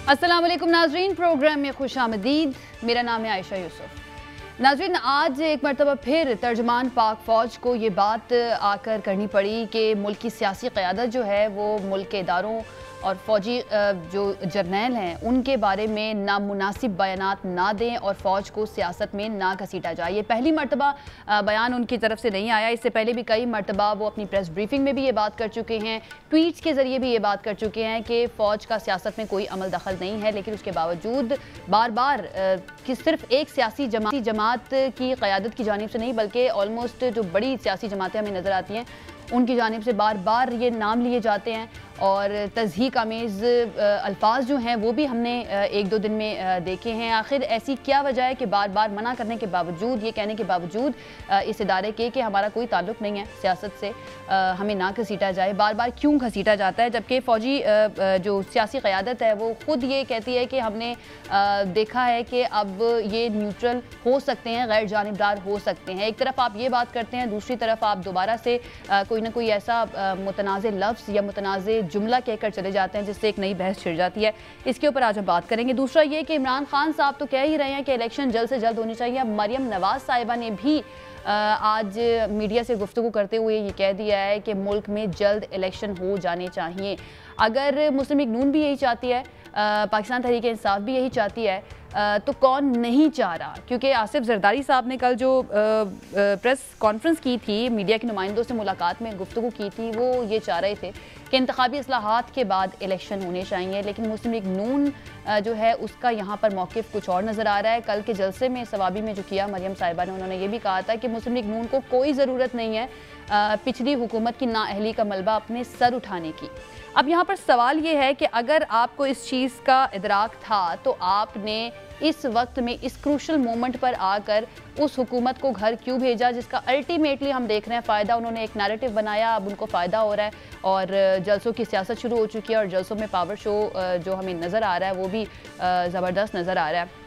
अस्सलाम वालेकुम नाजरीन, प्रोग्राम में खुश आमदीद। मेरा नाम है आयशा यूसुफ। नाजरीन, आज एक मरतबा फिर तर्जमान पाक फ़ौज को ये बात आकर करनी पड़ी कि मुल्क की सियासी क़यादत जो है वो मुल्क के इदारों और फ़ौजी जो जर्नैल हैं उनके बारे में नामुनासिब बयानात ना दें और फ़ौज को सियासत में ना घसीटा जाए। ये पहली मरतबा बयान उनकी तरफ से नहीं आया, इससे पहले भी कई मरतबा वो अपनी प्रेस ब्रीफिंग में भी ये बात कर चुके हैं, ट्वीट्स के ज़रिए भी ये बात कर चुके हैं कि फ़ौज का सियासत में कोई अमल दखल नहीं है। लेकिन उसके बावजूद बार बार कि सिर्फ एक सियासी जमात की क़यादत की जानिब से नहीं बल्कि ऑलमोस्ट जो बड़ी सियासी जमातें हमें नज़र आती हैं उनकी जानिब से बार बार ये नाम लिए जाते हैं और तज़हीक आमेज़ अल्फाज जो हैं वो भी हमने एक दो दिन में देखे हैं। आखिर ऐसी क्या वजह है कि बार बार मना करने के बावजूद, ये कहने के बावजूद इस इदारे के कि हमारा कोई ताल्लुक़ नहीं है सियासत से, हमें ना घसीटा जाए, बार बार क्यों घसीटा जाता है? जबकि फ़ौजी जो सियासी क़यादत है वो ख़ुद ये कहती है कि हमने देखा है कि अब ये न्यूट्रल हो सकते हैं, गैर जानिबदार हो सकते हैं। एक तरफ आप ये बात करते हैं, दूसरी तरफ आप दोबारा से कोई ना कोई ऐसा मुतनाज़े लफ्ज़ या मुतनाज़े जुमला कहकर चले जाते हैं जिससे एक नई बहस छिड़ जाती है। इसके ऊपर आज हम बात करेंगे। दूसरा ये कि इमरान खान साहब तो कह ही रहे हैं कि इलेक्शन जल्द से जल्द होनी चाहिए। अब मरियम नवाज़ साहिबा ने भी आज मीडिया से गुफ्तगू करते हुए ये कह दिया है कि मुल्क में जल्द इलेक्शन हो जाने चाहिए। अगर मुस्लिम लीग नून भी यही चाहती है, पाकिस्तान तहरीक इंसाफ भी यही चाहती है, तो कौन नहीं चाह रहा? क्योंकि आसिफ जरदारी साहब ने कल जो प्रेस कॉन्फ्रेंस की थी, मीडिया के नुमाइंदों से मुलाकात में गुफ्तगू की थी, वो ये चाह रहे थे कि इंतखाबी इस्लाहात के बाद इलेक्शन होने चाहिए। लेकिन मुस्लिम लीग नून जो है उसका यहाँ पर मौक़िफ़ कुछ और नज़र आ रहा है। कल के जलसे में सवाबी में जो किया मरियम साहिबा ने, उन्होंने ये भी कहा था कि मुस्लिम लीग नून को कोई ज़रूरत नहीं है पिछली हुकूमत की नाअहली का मलबा अपने सर उठाने की। अब यहाँ पर सवाल ये है कि अगर आपको इस चीज़ का इदराक था तो आपने इस वक्त में इस क्रूशल मोमेंट पर आकर उस हुकूमत को घर क्यों भेजा जिसका अल्टीमेटली हम देख रहे हैं फ़ायदा, उन्होंने एक नैरेटिव बनाया, अब उनको फ़ायदा हो रहा है और जलसों की सियासत शुरू हो चुकी है और जलसों में पावर शो जो हमें नज़र आ रहा है वो भी ज़बरदस्त नज़र आ रहा है।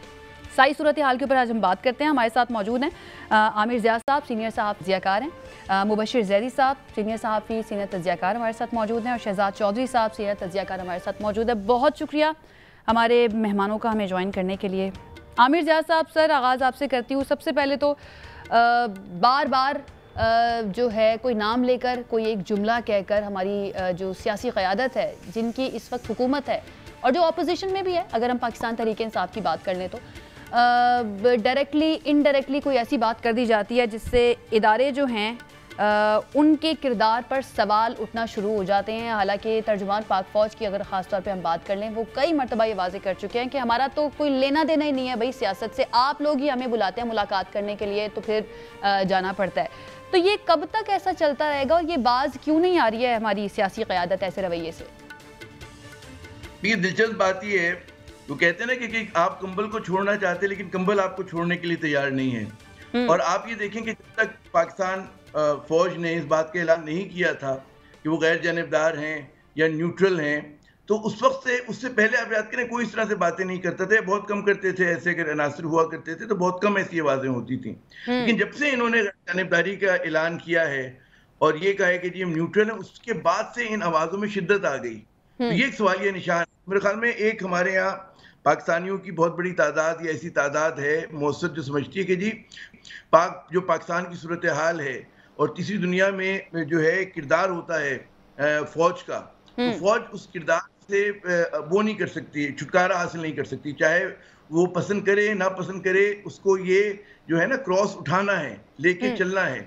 सारी सूरत हाल के ऊपर आज हम बात करते हैं। हमारे साथ मौजूद हैं आमिर ज़िया साहब, सीनियर तज़कियाकार हैं, मुबशिर ज़ैदी साहब, सीनियर सहाफ़ी, सीनियर तज़कियाकार हमारे साथ मौजूद हैं और शहजाद चौधरी साहब, सीनियर तज़कियाकार हमारे साथ मौजूद है। बहुत शुक्रिया हमारे मेहमानों का हमें ज्वाइन करने के लिए। आमिर ज़िया साहब, सर आगाज़ आपसे करती हूँ। सबसे पहले तो बार बार जो है कोई नाम लेकर, कोई एक जुमला कहकर हमारी जो सियासी क़यादत है जिनकी इस वक्त हुकूमत है और जो अपोजिशन में भी है, अगर हम पाकिस्तान तहरीक इंसाफ की बात कर लें तो डायरेक्टली इनडायरेक्टली कोई ऐसी बात कर दी जाती है जिससे इदारे जो हैं उनके किरदार पर सवाल उठना शुरू हो जाते हैं। हालांकि तर्जुमान पाक फ़ौज की अगर ख़ास तौर पे हम बात कर लें, वो कई मरतबा ये वाज़े कर चुके हैं कि हमारा तो कोई लेना देना ही नहीं है भाई सियासत से, आप लोग ही हमें बुलाते हैं मुलाकात करने के लिए तो फिर जाना पड़ता है। तो ये कब तक ऐसा चलता रहेगा और ये बाज़ क्यों नहीं आ रही है हमारी सियासी क़यादत ऐसे रवैये से? ये दिलचस्प बात ये है, वो कहते हैं ना कि आप कंबल को छोड़ना चाहते हैं लेकिन कंबल आपको छोड़ने के लिए तैयार नहीं है। और आप ये देखें कि जब तक पाकिस्तान फौज ने इस बात का ऐलान नहीं किया था कि वो गैर जानिबदार हैं या न्यूट्रल हैं, तो उस वक्त से, उससे पहले आप याद करें, कोई इस तरह से बातें नहीं करते थे, बहुत कम करते थे। ऐसे अगर अनासर हुआ करते थे तो बहुत कम ऐसी आवाज़ें होती थी। लेकिन जब से इन्होंने गैर जानिबदारी का ऐलान किया है और ये कहा है कि जी हम न्यूट्रल हैं, उसके बाद से इन आवाज़ों में शिद्दत आ गई। तो ये एक सवालिया निशान मेरे ख्याल में एक हमारे यहाँ पाकिस्तानियों की बहुत बड़ी तादाद या ऐसी तादाद है मौसर जो समझती है कि जी जो पाकिस्तान की सूरत हाल है और तीसरी दुनिया में जो है किरदार होता है फौज का, तो फौज उस किरदार से वो नहीं कर सकती, छुटकारा हासिल नहीं कर सकती, चाहे वो पसंद करे ना पसंद करे, उसको ये जो है ना क्रॉस उठाना है, लेके चलना है।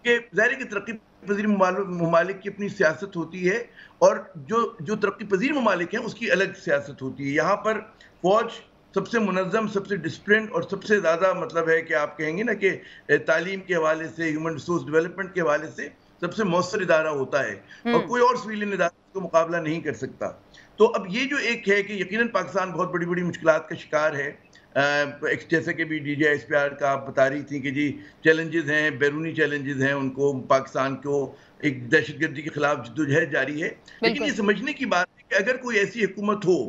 कि ज़ाहिर है कि तरक्की पजीर ममालिक की अपनी सियासत होती है और जो तरक्की पजीर ममालिक हैं उसकी अलग सियासत होती है। यहाँ पर फौज सबसे मुनज़्ज़म, सबसे डिसिप्लिन और सबसे ज़्यादा मतलब है कि आप कहेंगे ना कि तालीम के हवाले से, ह्यूमन रिसोर्स डेवलपमेंट के हवाले से सबसे मौसर इदारा होता है और कोई और सिविलियन इदारा इसको मुकाबला नहीं कर सकता। तो अब ये जो एक है कि यकीनन पाकिस्तान बहुत बड़ी बड़ी मुश्किलात का शिकार है। जैसे कि भी DGISPR का आप बता रही थी कि जी चैलेंजेस हैं, बैरूनी चैलेंजेस हैं, उनको पाकिस्तान को एक दहशतगर्दी के खिलाफ जद्दोजहद जारी है। लेकिन ये समझने की बात है कि अगर कोई ऐसी हुकूमत हो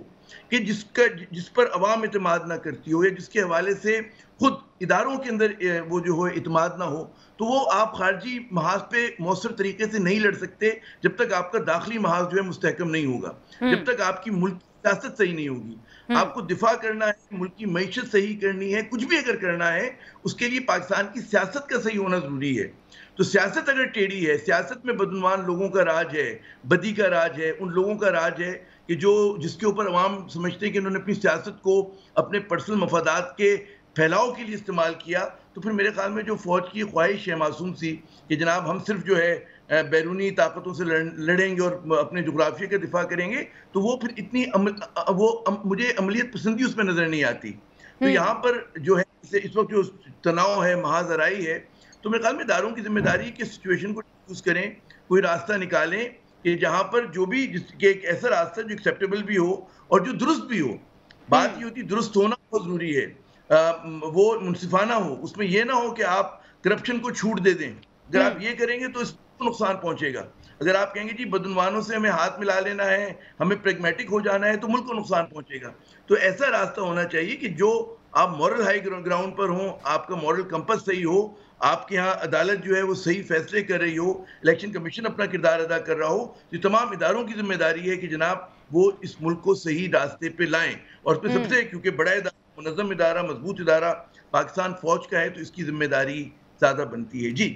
कि जिस पर अवाम इत्मीनान ना करती हो या जिसके हवाले से खुद इदारों के अंदर वो जो हो इत्मीनान ना हो, तो वो आप खारजी महाज पे मौसर तरीके से नहीं लड़ सकते जब तक आपका दाखिली महाज जो है मुस्तहकम नहीं होगा, जब तक आपकी मुल्क सियासत सही नहीं होगी। आपको दिफा करना है, मुल्क की मईशत सही करनी है, कुछ भी अगर करना है, उसके लिए पाकिस्तान की सियासत का सही होना ज़रूरी है। तो सियासत अगर टेढ़ी है, सियासत में बदनवान लोगों का राज है, बदी का राज है, उन लोगों का राज है कि जिसके ऊपर अवाम समझते हैं कि उन्होंने अपनी सियासत को अपने पर्सनल मफादात के फैलाव के लिए इस्तेमाल किया, तो फिर मेरे ख्याल में जो फ़ौज की ख्वाहिश है मासूम सी कि जनाब हम सिर्फ जो है बैरूनी ताकतों से लड़ेंगे और अपने जुग्राफिया का दिफा करेंगे, तो वो फिर इतनी मुझे अमलियत पसंदी उसमें नज़र नहीं आती। तो यहाँ पर जो है इस वक्त जो तनाव है, महाजराई है, तो मेरे ख्याल में इदारों की जिम्मेदारी कि सिचुएशन को यूज़ करें, कोई रास्ता निकालें कि जहाँ पर जो भी एक ऐसा रास्ता जो एक्सेप्टेबल भी हो और जो दुरुस्त भी हो। बात ये होती है दुरुस्त होना बहुत ज़रूरी है, वो मुनसिफाना हो, उसमें ये ना हो कि आप करप्शन को छूट दे दें। अगर आप ये करेंगे तो इसको नुकसान पहुंचेगा। अगर आप कहेंगे जी बदनवानों से हमें हाथ मिला लेना है, हमें प्रेगमेटिक हो जाना है, तो मुल्क को नुकसान पहुंचेगा। तो ऐसा रास्ता होना चाहिए कि जो आप मॉरल हाई ग्राउंड पर हों, आपका मॉरल कंपस सही हो, आपके यहाँ अदालत जो है वो सही फैसले कर रही हो, इलेक्शन कमीशन अपना किरदार अदा कर रहा हो। तो तमाम इदारों की जिम्मेदारी है कि जनाब वो इस मुल्क को सही रास्ते पे लाएं। और उसमें सबसे क्योंकि बड़ा इदारा, मुनज़्ज़म इदारा, मजबूत इदारा पाकिस्तान फौज का है, तो इसकी जिम्मेदारी ज़्यादा बनती है। जी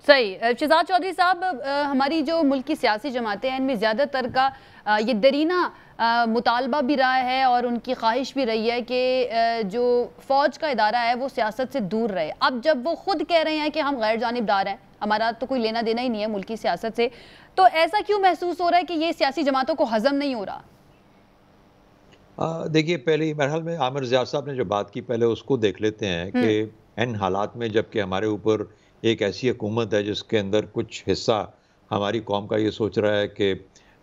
सही। शहजाद चौधरी साहब, हमारी जो मुल्क की सियासी जमातें हैं इनमें ज़्यादातर का ये दरीना मुतालबा भी रहा है और उनकी ख्वाहिश भी रही है कि जो फ़ौज का इदारा है वो सियासत से दूर रहे। अब जब वो खुद कह रहे हैं कि हम गैर जानिबदार हैं, हमारा तो कोई लेना देना ही नहीं है मुल्क की सियासत से, तो ऐसा क्यों महसूस हो रहा है कि ये सियासी जमातों को हजम नहीं हो रहा? देखिए, पहले बहरहाल में आमिर ज़िया साहब ने जो बात की पहले उसको देख लेते हैं कि इन हालात में जबकि हमारे ऊपर एक ऐसी हुकूमत है जिसके अंदर कुछ हिस्सा हमारी कौम का ये सोच रहा है कि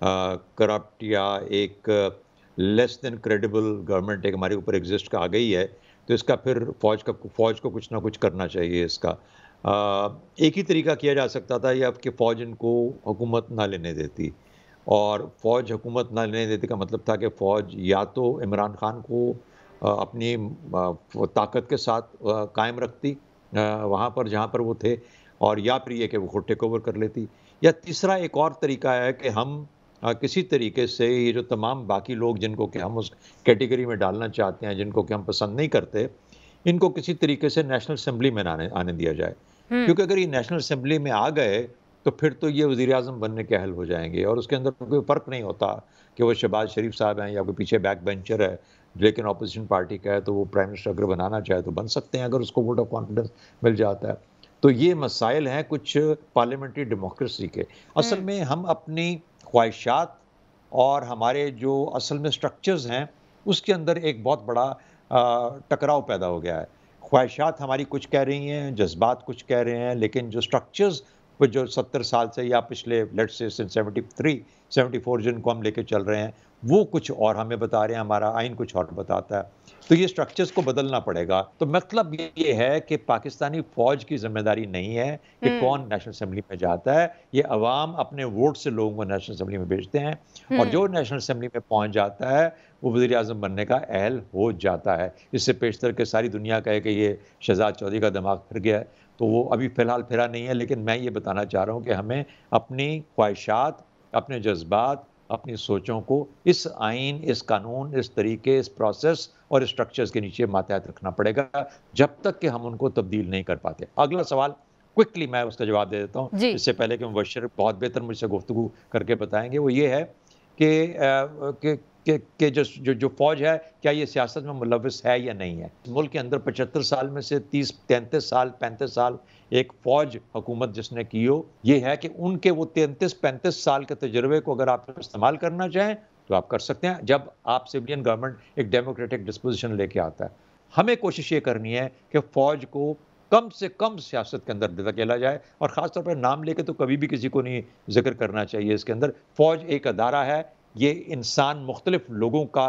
करप्ट या एक लेस देन क्रेडिबल गवर्नमेंट एक हमारे ऊपर एग्जिस्ट आ गई है, तो इसका फिर फ़ौज को कुछ ना कुछ करना चाहिए इसका। एक ही तरीका किया जा सकता था या कि फ़ौज इनको हुकूमत ना लेने देती, और फ़ौज हुकूमत ना लेने देने का मतलब था कि फ़ौज या तो इमरान खान को अपनी ताकत के साथ कायम रखती वहाँ पर जहाँ पर वो थे, और या फिर ये कि वो खुद टेक ओवर कर लेती, या तीसरा एक और तरीका है कि हम किसी तरीके से ये जो तमाम बाकी लोग जिनको कि हम उस कैटेगरी में डालना चाहते हैं, जिनको कि हम पसंद नहीं करते, इनको किसी तरीके से नेशनल असम्बली में आने दिया जाए। क्योंकि अगर ये नेशनल असम्बली में आ गए तो फिर तो ये वज़ीर-ए-आज़म बनने के अहल हो जाएंगे, और उसके अंदर कोई फ़र्क नहीं होता कि वो शहबाज शरीफ साहब हैं या कोई पीछे बैक बेंचर है, लेकिन अपोजिशन पार्टी का है, तो वो प्राइम मिनिस्टर अगर बनाना चाहे तो बन सकते हैं अगर उसको वोट ऑफ कॉन्फिडेंस मिल जाता है। तो ये मसाइल हैं कुछ पार्लियामेंटरी डेमोक्रेसी के। असल में हम अपनी ख्वाहिशात और हमारे जो असल में स्ट्रक्चर्स हैं, उसके अंदर एक बहुत बड़ा टकराव पैदा हो गया है। ख्वाहिशात हमारी कुछ कह रही हैं, जज़्बात कुछ कह रहे हैं, लेकिन जो स्ट्रक्चर्स वो जो 70 साल से या पिछले लेट्स से 73, 74 जिनको हम लेके चल रहे हैं, वो कुछ और हमें बता रहे हैं, हमारा आइन कुछ और बताता है। तो ये स्ट्रक्चर्स को बदलना पड़ेगा। तो मतलब ये है कि पाकिस्तानी फ़ौज की ज़िम्मेदारी नहीं है कि कौन नेशनल असेंबली में जाता है। ये अवाम अपने वोट से लोगों को नेशनल असेंबली में भेजते हैं, और जो नेशनल असेंबली में पहुँच जाता है, वो वज़ीर-ए-आज़म बनने का अहल हो जाता है। इससे पेशतर के सारी दुनिया कहे कि ये शहजाद चौधरी का दिमाग फिर गया है, तो वो अभी फ़िलहाल फिरा नहीं है। लेकिन मैं ये बताना चाह रहा हूँ कि हमें अपनी ख्वाहिशात, अपने जज़्बात, अपनी सोचों को इस आइन, इस कानून, इस तरीके, इस प्रोसेस और स्ट्रक्चर्स के नीचे मातहत रखना पड़ेगा, जब तक कि हम उनको तब्दील नहीं कर पाते। अगला सवाल क्विकली मैं उसका जवाब दे देता हूँ, इससे पहले कि मुबश्शिर बहुत बेहतर मुझसे गुफ्तगू करके बताएंगे। वो ये है कि जो फ़ौज है, क्या ये सियासत में मुलव्वस है या नहीं है। मुल्क के अंदर 75 साल में से 30-33 साल, 35 साल एक फ़ौज हुकूमत जिसने की हो, ये है कि उनके वो 33-35 साल के तजुर्बे को अगर आप इस्तेमाल करना चाहें तो आप कर सकते हैं, जब आप सिविलियन गवर्नमेंट एक डेमोक्रेटिक डिस्पोजिशन लेके आता है। हमें कोशिश ये करनी है कि फ़ौज को कम से कम सियासत के अंदर धकेला जाए, और ख़ास तौर पर नाम लेके तो कभी भी किसी को नहीं जिक्र करना चाहिए इसके अंदर। फ़ौज एक अदारा है, ये इंसान मुख्तलिफ लोगों का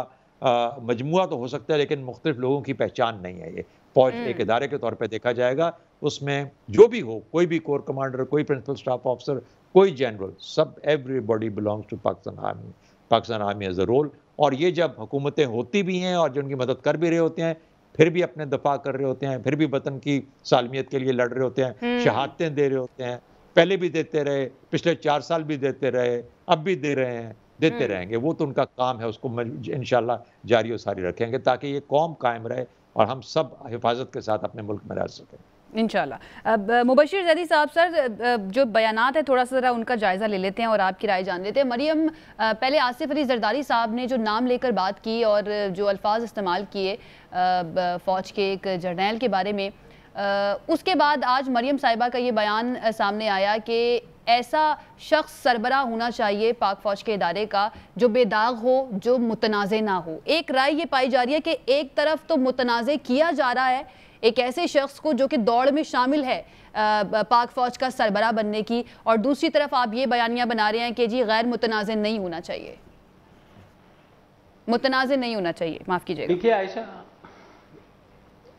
मजमुआ तो हो सकता है, लेकिन मुख्तलिफ लोगों की पहचान नहीं है ये। फ़ौज एक इदारे के तौर पे देखा जाएगा, उसमें जो भी हो, कोई भी कोर कमांडर, कोई प्रिंसिपल स्टाफ ऑफिसर, कोई जनरल, सब everybody belongs to Pakistan army. Pakistan army as a role, और ये जब हुकूमतें होती भी हैं और जो उनकी मदद कर भी रहे होते हैं, फिर भी अपने दफा कर रहे होते हैं, फिर भी वतन की सालमियत के लिए लड़ रहे होते हैं, शहादतें दे रहे होते हैं, पहले भी देते रहे, पिछले 4 साल भी देते रहे, अब भी दे रहे हैं। देते रहेंगे। वो तो उनका काम है, उसको इंशाल्लाह जारी और सारी रखेंगे ताकि ये कौम कायम रहे और हम सब हिफाजत के साथ अपने मुल्क में रह सकें इंशाल्लाह। अब मुबशिर जैदी साहब, सर जो बयानात है थोड़ा सा ज़रा उनका जायज़ा ले लेते हैं और आपकी राय जान लेते हैं। मरियम, पहले आसिफ अली जरदारी साहब ने जो नाम लेकर बात की और जो अल्फाज इस्तेमाल किए फ़ौज के एक जर्नैल के बारे में, उसके बाद आज मरियम साहिबा का ये बयान सामने आया कि ऐसा शख्स सरबराह होना चाहिए पाक फ़ौज के इदारे का जो बेदाग हो, जो मुतनाज़े ना हो। एक राय ये पाई जा रही है कि एक तरफ तो मुतनाज़े किया जा रहा है एक ऐसे शख्स को जो कि दौड़ में शामिल है पाक फ़ौज का सरबराह बनने की, और दूसरी तरफ आप ये बयानियाँ बना रहे हैं कि जी गैर मुतनाज़े नहीं होना चाहिए, मुतनाज़े नहीं होना चाहिए, माफ़ कीजिएगा।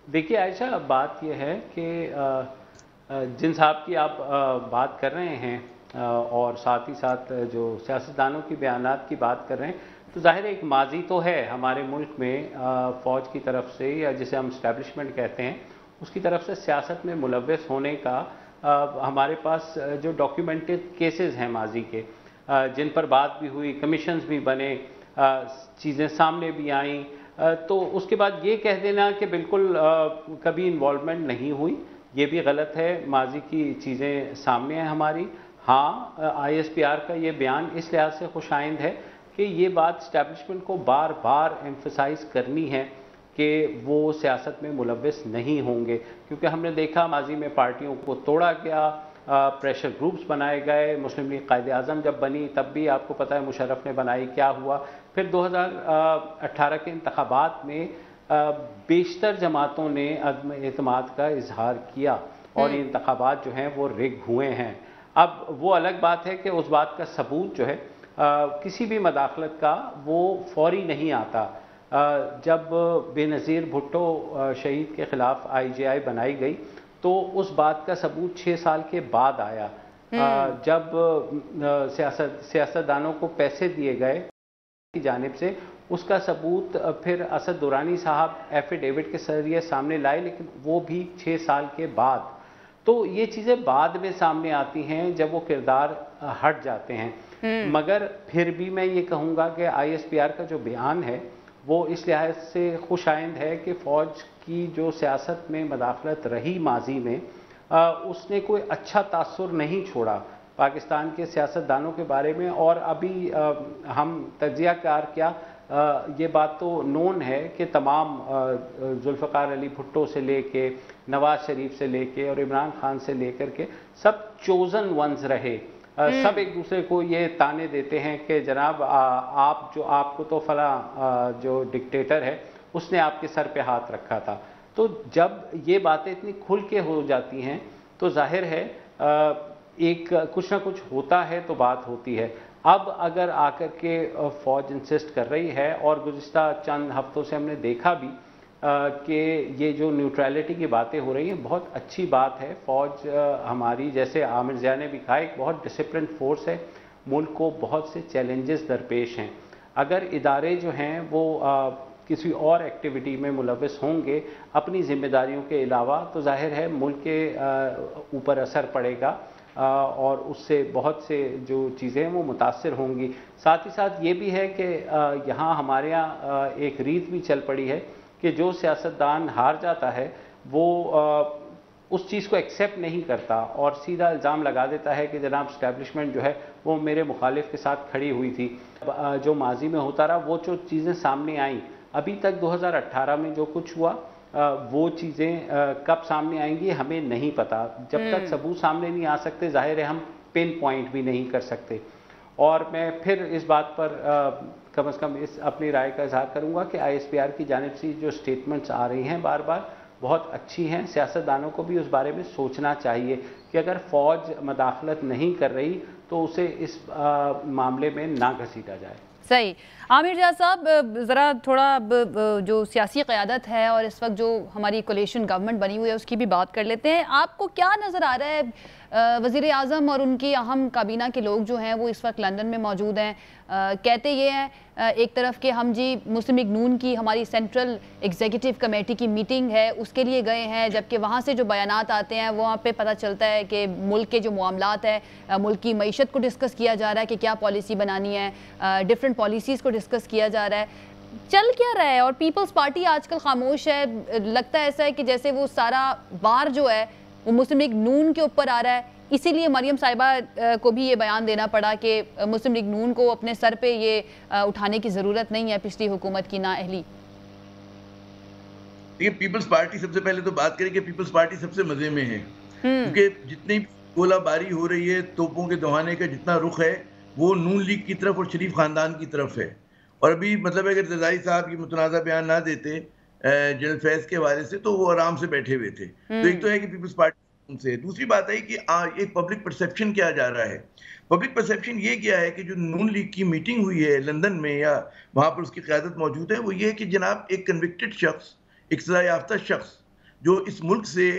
देखिए आयशा, बात यह है कि जिन साहब की आप बात कर रहे हैं और साथ ही साथ जो सियासतदानों की बयानात की बात कर रहे हैं, तो ज़ाहिर एक माजी तो है हमारे मुल्क में फ़ौज की तरफ से, या जिसे हम इस्टेब्लिशमेंट कहते हैं, उसकी तरफ से सियासत में मुलव्वस होने का हमारे पास जो डॉक्यूमेंटेड केसेस हैं माजी के, जिन पर बात भी हुई, कमीशंस भी बने, चीज़ें सामने भी आईं, तो उसके बाद ये कह देना कि बिल्कुल कभी इन्वॉल्वमेंट नहीं हुई, ये भी गलत है। माजी की चीज़ें सामने हैं हमारी। हाँ, ISPR का ये बयान इस लिहाज से खुशाइंद है कि ये बात इस्टेब्लिशमेंट को बार बार एम्फसाइज़ करनी है कि वो सियासत में मुलव्वस नहीं होंगे, क्योंकि हमने देखा माजी में पार्टियों को तोड़ा गया, प्रेशर ग्रुप्स बनाए गए। मुस्लिम लीग कायदे आज़म जब बनी तब भी आपको पता है मुशर्रफ ने बनाई, क्या हुआ। फिर 2018 के इंतखाबात में बेशतर जमातों ने अदम एतमाद का इजहार किया और ये इंतखाबात जो हैं वो रिग हुए हैं। अब वो अलग बात है कि उस बात का सबूत जो है किसी भी मदाखलत का वो फौरी नहीं आता। जब बेनज़ीर भुट्टो शहीद के ख़िलाफ़ IGI बनाई गई तो उस बात का सबूत 6 साल के बाद आया, जब सियासतदानों को पैसे दिए गए की जानिब से। उसका सबूत फिर असद दुरानी साहब एफिडेविट के जरिए सामने लाए, लेकिन वो भी 6 साल के बाद। तो ये चीज़ें बाद में सामने आती हैं जब वो किरदार हट जाते हैं। मगर फिर भी मैं ये कहूँगा कि ISPR का जो बयान है वो इस लिहाज से खुशाइंद है कि फ़ौज की जो सियासत में मदाखलत रही माजी में, उसने कोई अच्छा तासुर नहीं छोड़ा पाकिस्तान के सियासतदानों के बारे में। और अभी हम तज्ज़ियाकार क्या, ये बात तो नोन है कि तमाम जुल्फ़िकार अली भुट्टो से लेके, नवाज शरीफ से लेके और इमरान खान से लेकर के सब चोज़न वंस रहे। सब एक दूसरे को ये ताने देते हैं कि जनाब आप जो, आपको तो फला जो डिक्टेटर है उसने आपके सर पे हाथ रखा था। तो जब ये बातें इतनी खुल के हो जाती हैं तो जाहिर है एक कुछ ना कुछ होता है तो बात होती है। अब अगर आकर के फ़ौज इंसिस्ट कर रही है, और गुज़िश्ता चंद हफ्तों से हमने देखा भी कि ये जो न्यूट्रलिटी की बातें हो रही हैं, बहुत अच्छी बात है। फ़ौज हमारी, जैसे आमिर ज़िया ने भी कहा, एक बहुत डिसिप्लिन फोर्स है। मुल्क को बहुत से चैलेंजेस दरपेश हैं। अगर इदारे जो हैं वो किसी और एक्टिविटी में मुलव्वस होंगे अपनी जिम्मेदारियों के अलावा, तो जाहिर है मुल्क के ऊपर असर पड़ेगा और उससे बहुत से जो चीज़ें हैं वो मुतासिर होंगी। साथ ही साथ ये भी है कि यहाँ हमारे यहाँ एक रीत भी चल पड़ी है कि जो सियासतदान हार जाता है वो उस चीज़ को एक्सेप्ट नहीं करता और सीधा इल्ज़ाम लगा देता है कि जनाब इस्टेब्लिशमेंट जो है वो मेरे मुखालिफ के साथ खड़ी हुई थी। जो माजी में होता रहा, वो जो चीज़ें सामने आईं, अभी तक 2018 में जो कुछ हुआ वो चीज़ें कब सामने आएंगी हमें नहीं पता। जब तक सबूत सामने नहीं आ सकते, जाहिर है हम पिन पॉइंट भी नहीं कर सकते। और मैं फिर इस बात पर कम से कम इस अपनी राय का इजहार करूंगा कि ISPR की जानिब से जो स्टेटमेंट्स आ रही हैं बार बार, बहुत अच्छी हैं। सियासतदानों को भी उस बारे में सोचना चाहिए कि अगर फ़ौज मदाखलत नहीं कर रही तो उसे इस मामले में ना घसीटा जाए। सही। आमिर ज़िया साहब, ज़रा थोड़ा जो सियासी क़यादत है और इस वक्त जो हमारी कोलिशन गवर्नमेंट बनी हुई है उसकी भी बात कर लेते हैं। आपको क्या नज़र आ रहा है, वज़ीर आज़म और उनकी अहम काबीना के लोग जो हैं वो इस वक्त लंदन में मौजूद हैं, कहते ये हैं एक तरफ कि हम जी मुस्लिम लीग नून की हमारी सेंट्रल एग्जीक्यूटिव कमेटी की मीटिंग है उसके लिए गए हैं, जबकि वहाँ से जो बयानात आते हैं वहाँ पे पता चलता है कि मुल्क के जो मामलात है, मुल्क की मईशत को डिस्कस किया जा रहा है कि क्या पॉलिसी बनानी है, डिफरेंट पॉलिसीज़ को डिस्कस किया जा रहा है। चल क्या रहा है? और पीपल्स पार्टी आजकल खामोश है। लगता है ऐसा है कि जैसे वो सारा बार जो है वो मुस्लिम लीग नून के ऊपर आ रहा है, इसीलिए मरियम साहिबा को भी ये बयान देना पड़ा कि मुस्लिम लीग नून को अपने सर पे ये उठाने की ज़रूरत नहीं है पिछली हुकूमत की नाअहली। देखिए, पीपल्स पार्टी सबसे पहले तो बात करें कि पीपल्स पार्टी सबसे मजे में है, क्योंकि जितनी गोलाबारी हो रही है, तोपों के दहाने का जितना रुख है वो नून लीग की तरफ और शरीफ खानदान की तरफ है। और अभी मतलब अगर रज़ाई साहब ये मुतनाज़ा बयान ना देते जनरल फैज़ के हवाले से तो वो आराम से बैठे हुए थे। तो एक तो है कि पीपल्स पार्टी से, दूसरी बात है कि एक पब्लिक परसेप्शन क्या जा रहा है। पब्लिक परसेप्शन ये क्या है कि जो नून लीग की मीटिंग हुई है लंदन में या वहाँ पर उसकी क़यादत मौजूद है, वो ये है कि जनाब एक कन्विक्टेड शख्स, एक सज़ा याफ्ता शख्स जो इस मुल्क से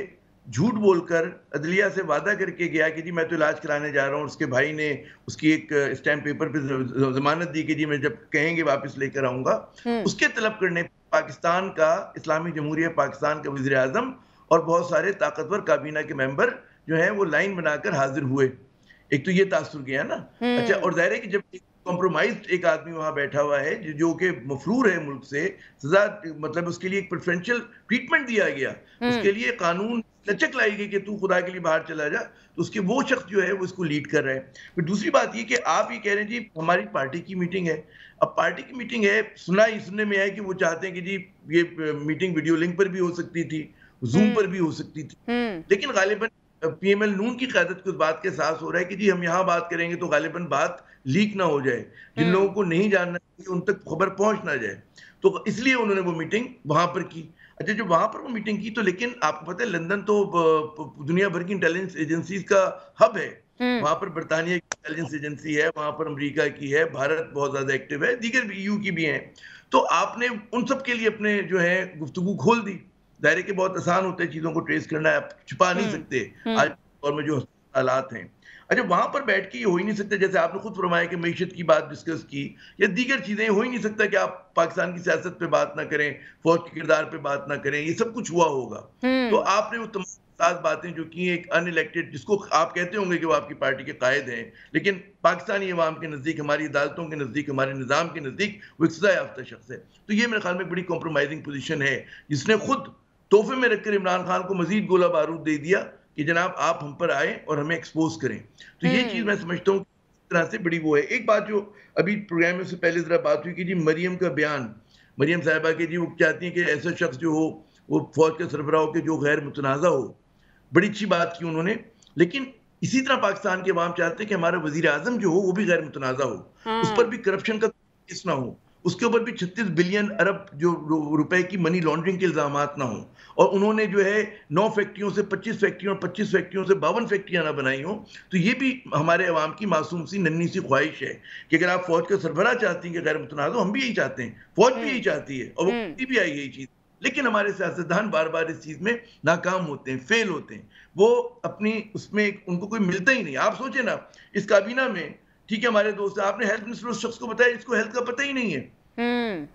झूठ बोलकर अदलिया से वादा करके गया कि जी मैं तो इलाज कराने जा रहा हूँ, उसके भाई ने उसकी एक स्टैम्प पेपर पे जमानत दी कि जी मैं जब कहेंगे वापस लेकर आऊंगा, उसके तलब करने पाकिस्तान का, इस्लामी जमहूरिया पाकिस्तान का वज़ीर आज़म और बहुत सारे ताकतवर काबीना के मेंबर जो हैं वो लाइन बनाकर हाजिर हुए। एक तो ये तासुर गया ना। अच्छा, और जाहिर है कि जब कॉम्प्रोमाइज्ड एक आदमी वहां बैठा हुआ है जो कि मफरूर है मुल्क से, सजा मतलब उसके लिए एक प्रेफरेंशियल ट्रीटमेंट दिया गया, उसके लिए कानून लचक लाई गई कि तू खुदा के लिए बाहर चला जा, तो उसके वो शख्स जो है वो इसको लीड कर रहा है। फिर दूसरी बात ये कि आप ये कह रहे हैं जी हमारी पार्टी की मीटिंग है। अब पार्टी की मीटिंग है, सुनने में है कि वो चाहते हैं कि जी ये मीटिंग वीडियो लिंक पर भी हो सकती थी, जूम पर भी हो सकती थी, लेकिन गालिबन पीएमएल नून की क़यादत को इस बात के एहसास हो रहा है कि जी हम यहाँ बात करेंगे तो गालिबन बात लीक ना हो जाए, जिन लोगों को नहीं जानना चाहिए उन तक खबर पहुंच ना जाए, तो इसलिए उन्होंने वो मीटिंग वहां पर की। अच्छा, जब वहां पर वो मीटिंग की तो लेकिन आपको पता है लंदन तो दुनिया भर की इंटेलिजेंस एजेंसीज का हब है। वहां पर बरतानिया की इंटेलिजेंस एजेंसी है, वहां पर अमेरिका की है, भारत बहुत ज्यादा एक्टिव है, दीगर भी ईयू की भी हैं। तो आपने उन सब के लिए अपने जो है गुफ्तगू खोल दी। दायरे के बहुत आसान होते हैं चीजों को ट्रेस करना, आप छुपा नहीं सकते आज दौर में जो हालात हैं। अच्छा, वहां पर बैठ के ये हो ही नहीं सकता, जैसे आपने खुद फरमाया कि मईशत की बात डिस्कस की या दीगर चीजें, हो ही नहीं सकता कि आप पाकिस्तान की सियासत पे बात ना करें, फौज के किरदार पे बात ना करें, ये सब कुछ हुआ होगा। तो आपने वो तमाम सात बातें जो की एक अनइलेक्टेड, जिसको आप कहते होंगे कि वो आपकी पार्टी के कायद हैं, लेकिन पाकिस्तानी अवाम के नजदीक, हमारी अदालतों के नजदीक, हमारे निजाम के नजदीक वो एक सजा याफ्ता शख्स है। तो ये मेरे ख्याल में बड़ी कॉम्प्रोमाइजिंग पोजीशन है, जिसने खुद तोहफे में रखकर इमरान खान को मजीद गोला बारूद दे दिया कि जनाब आप हम पर आए और हमें एक्सपोज करें। तो ये चीज मैं समझता हूँ इस तरह से बड़ी वो है। एक बात जो अभी प्रोग्राम में से पहले जरा बात हुई कि जी मरियम का बयान, मरियम साहिबा के जी वो चाहती हैं कि ऐसा शख्स जो हो वो फौज के सरबराह हो के जो गैर मुतनाज़ा हो, बड़ी अच्छी बात की उन्होंने। लेकिन इसी तरह पाकिस्तान के अवाम चाहते हैं कि हमारा वजीर आजम जो हो वो भी गैर मुतनाज़ा हो, उस पर भी करप्शन का केस ना हो, उसके ऊपर भी 36 बिलियन अरब जो रुपए की मनी लॉन्ड्रिंग के इल्जामात ना हो, और उन्होंने जो है 9 फैक्ट्रियों से 25 फैक्ट्रियों, 25 फैक्ट्रियों से 52 फैक्ट्रियां ना बनाई हो। तो ये भी हमारे अवाम की मासूम सी नन्ही सी ख्वाहिश है कि अगर आप फौज का सरबराह चाहती हैं कि गैर मुतनाज़ हो, हम भी यही चाहते हैं, फौज भी यही चाहती है और वो भी आई यही चीज, लेकिन हमारे सियासतदान बार बार इस चीज में नाकाम होते हैं, फेल होते हैं। वो अपनी उसमें उनको कोई मिलता ही नहीं। आप सोचे ना, इस काबीना में ठीक है हमारे दोस्त, आपने हेल्थ मिनिस्टर उस शख्स को बताया जिसको हेल्थ का पता ही नहीं है।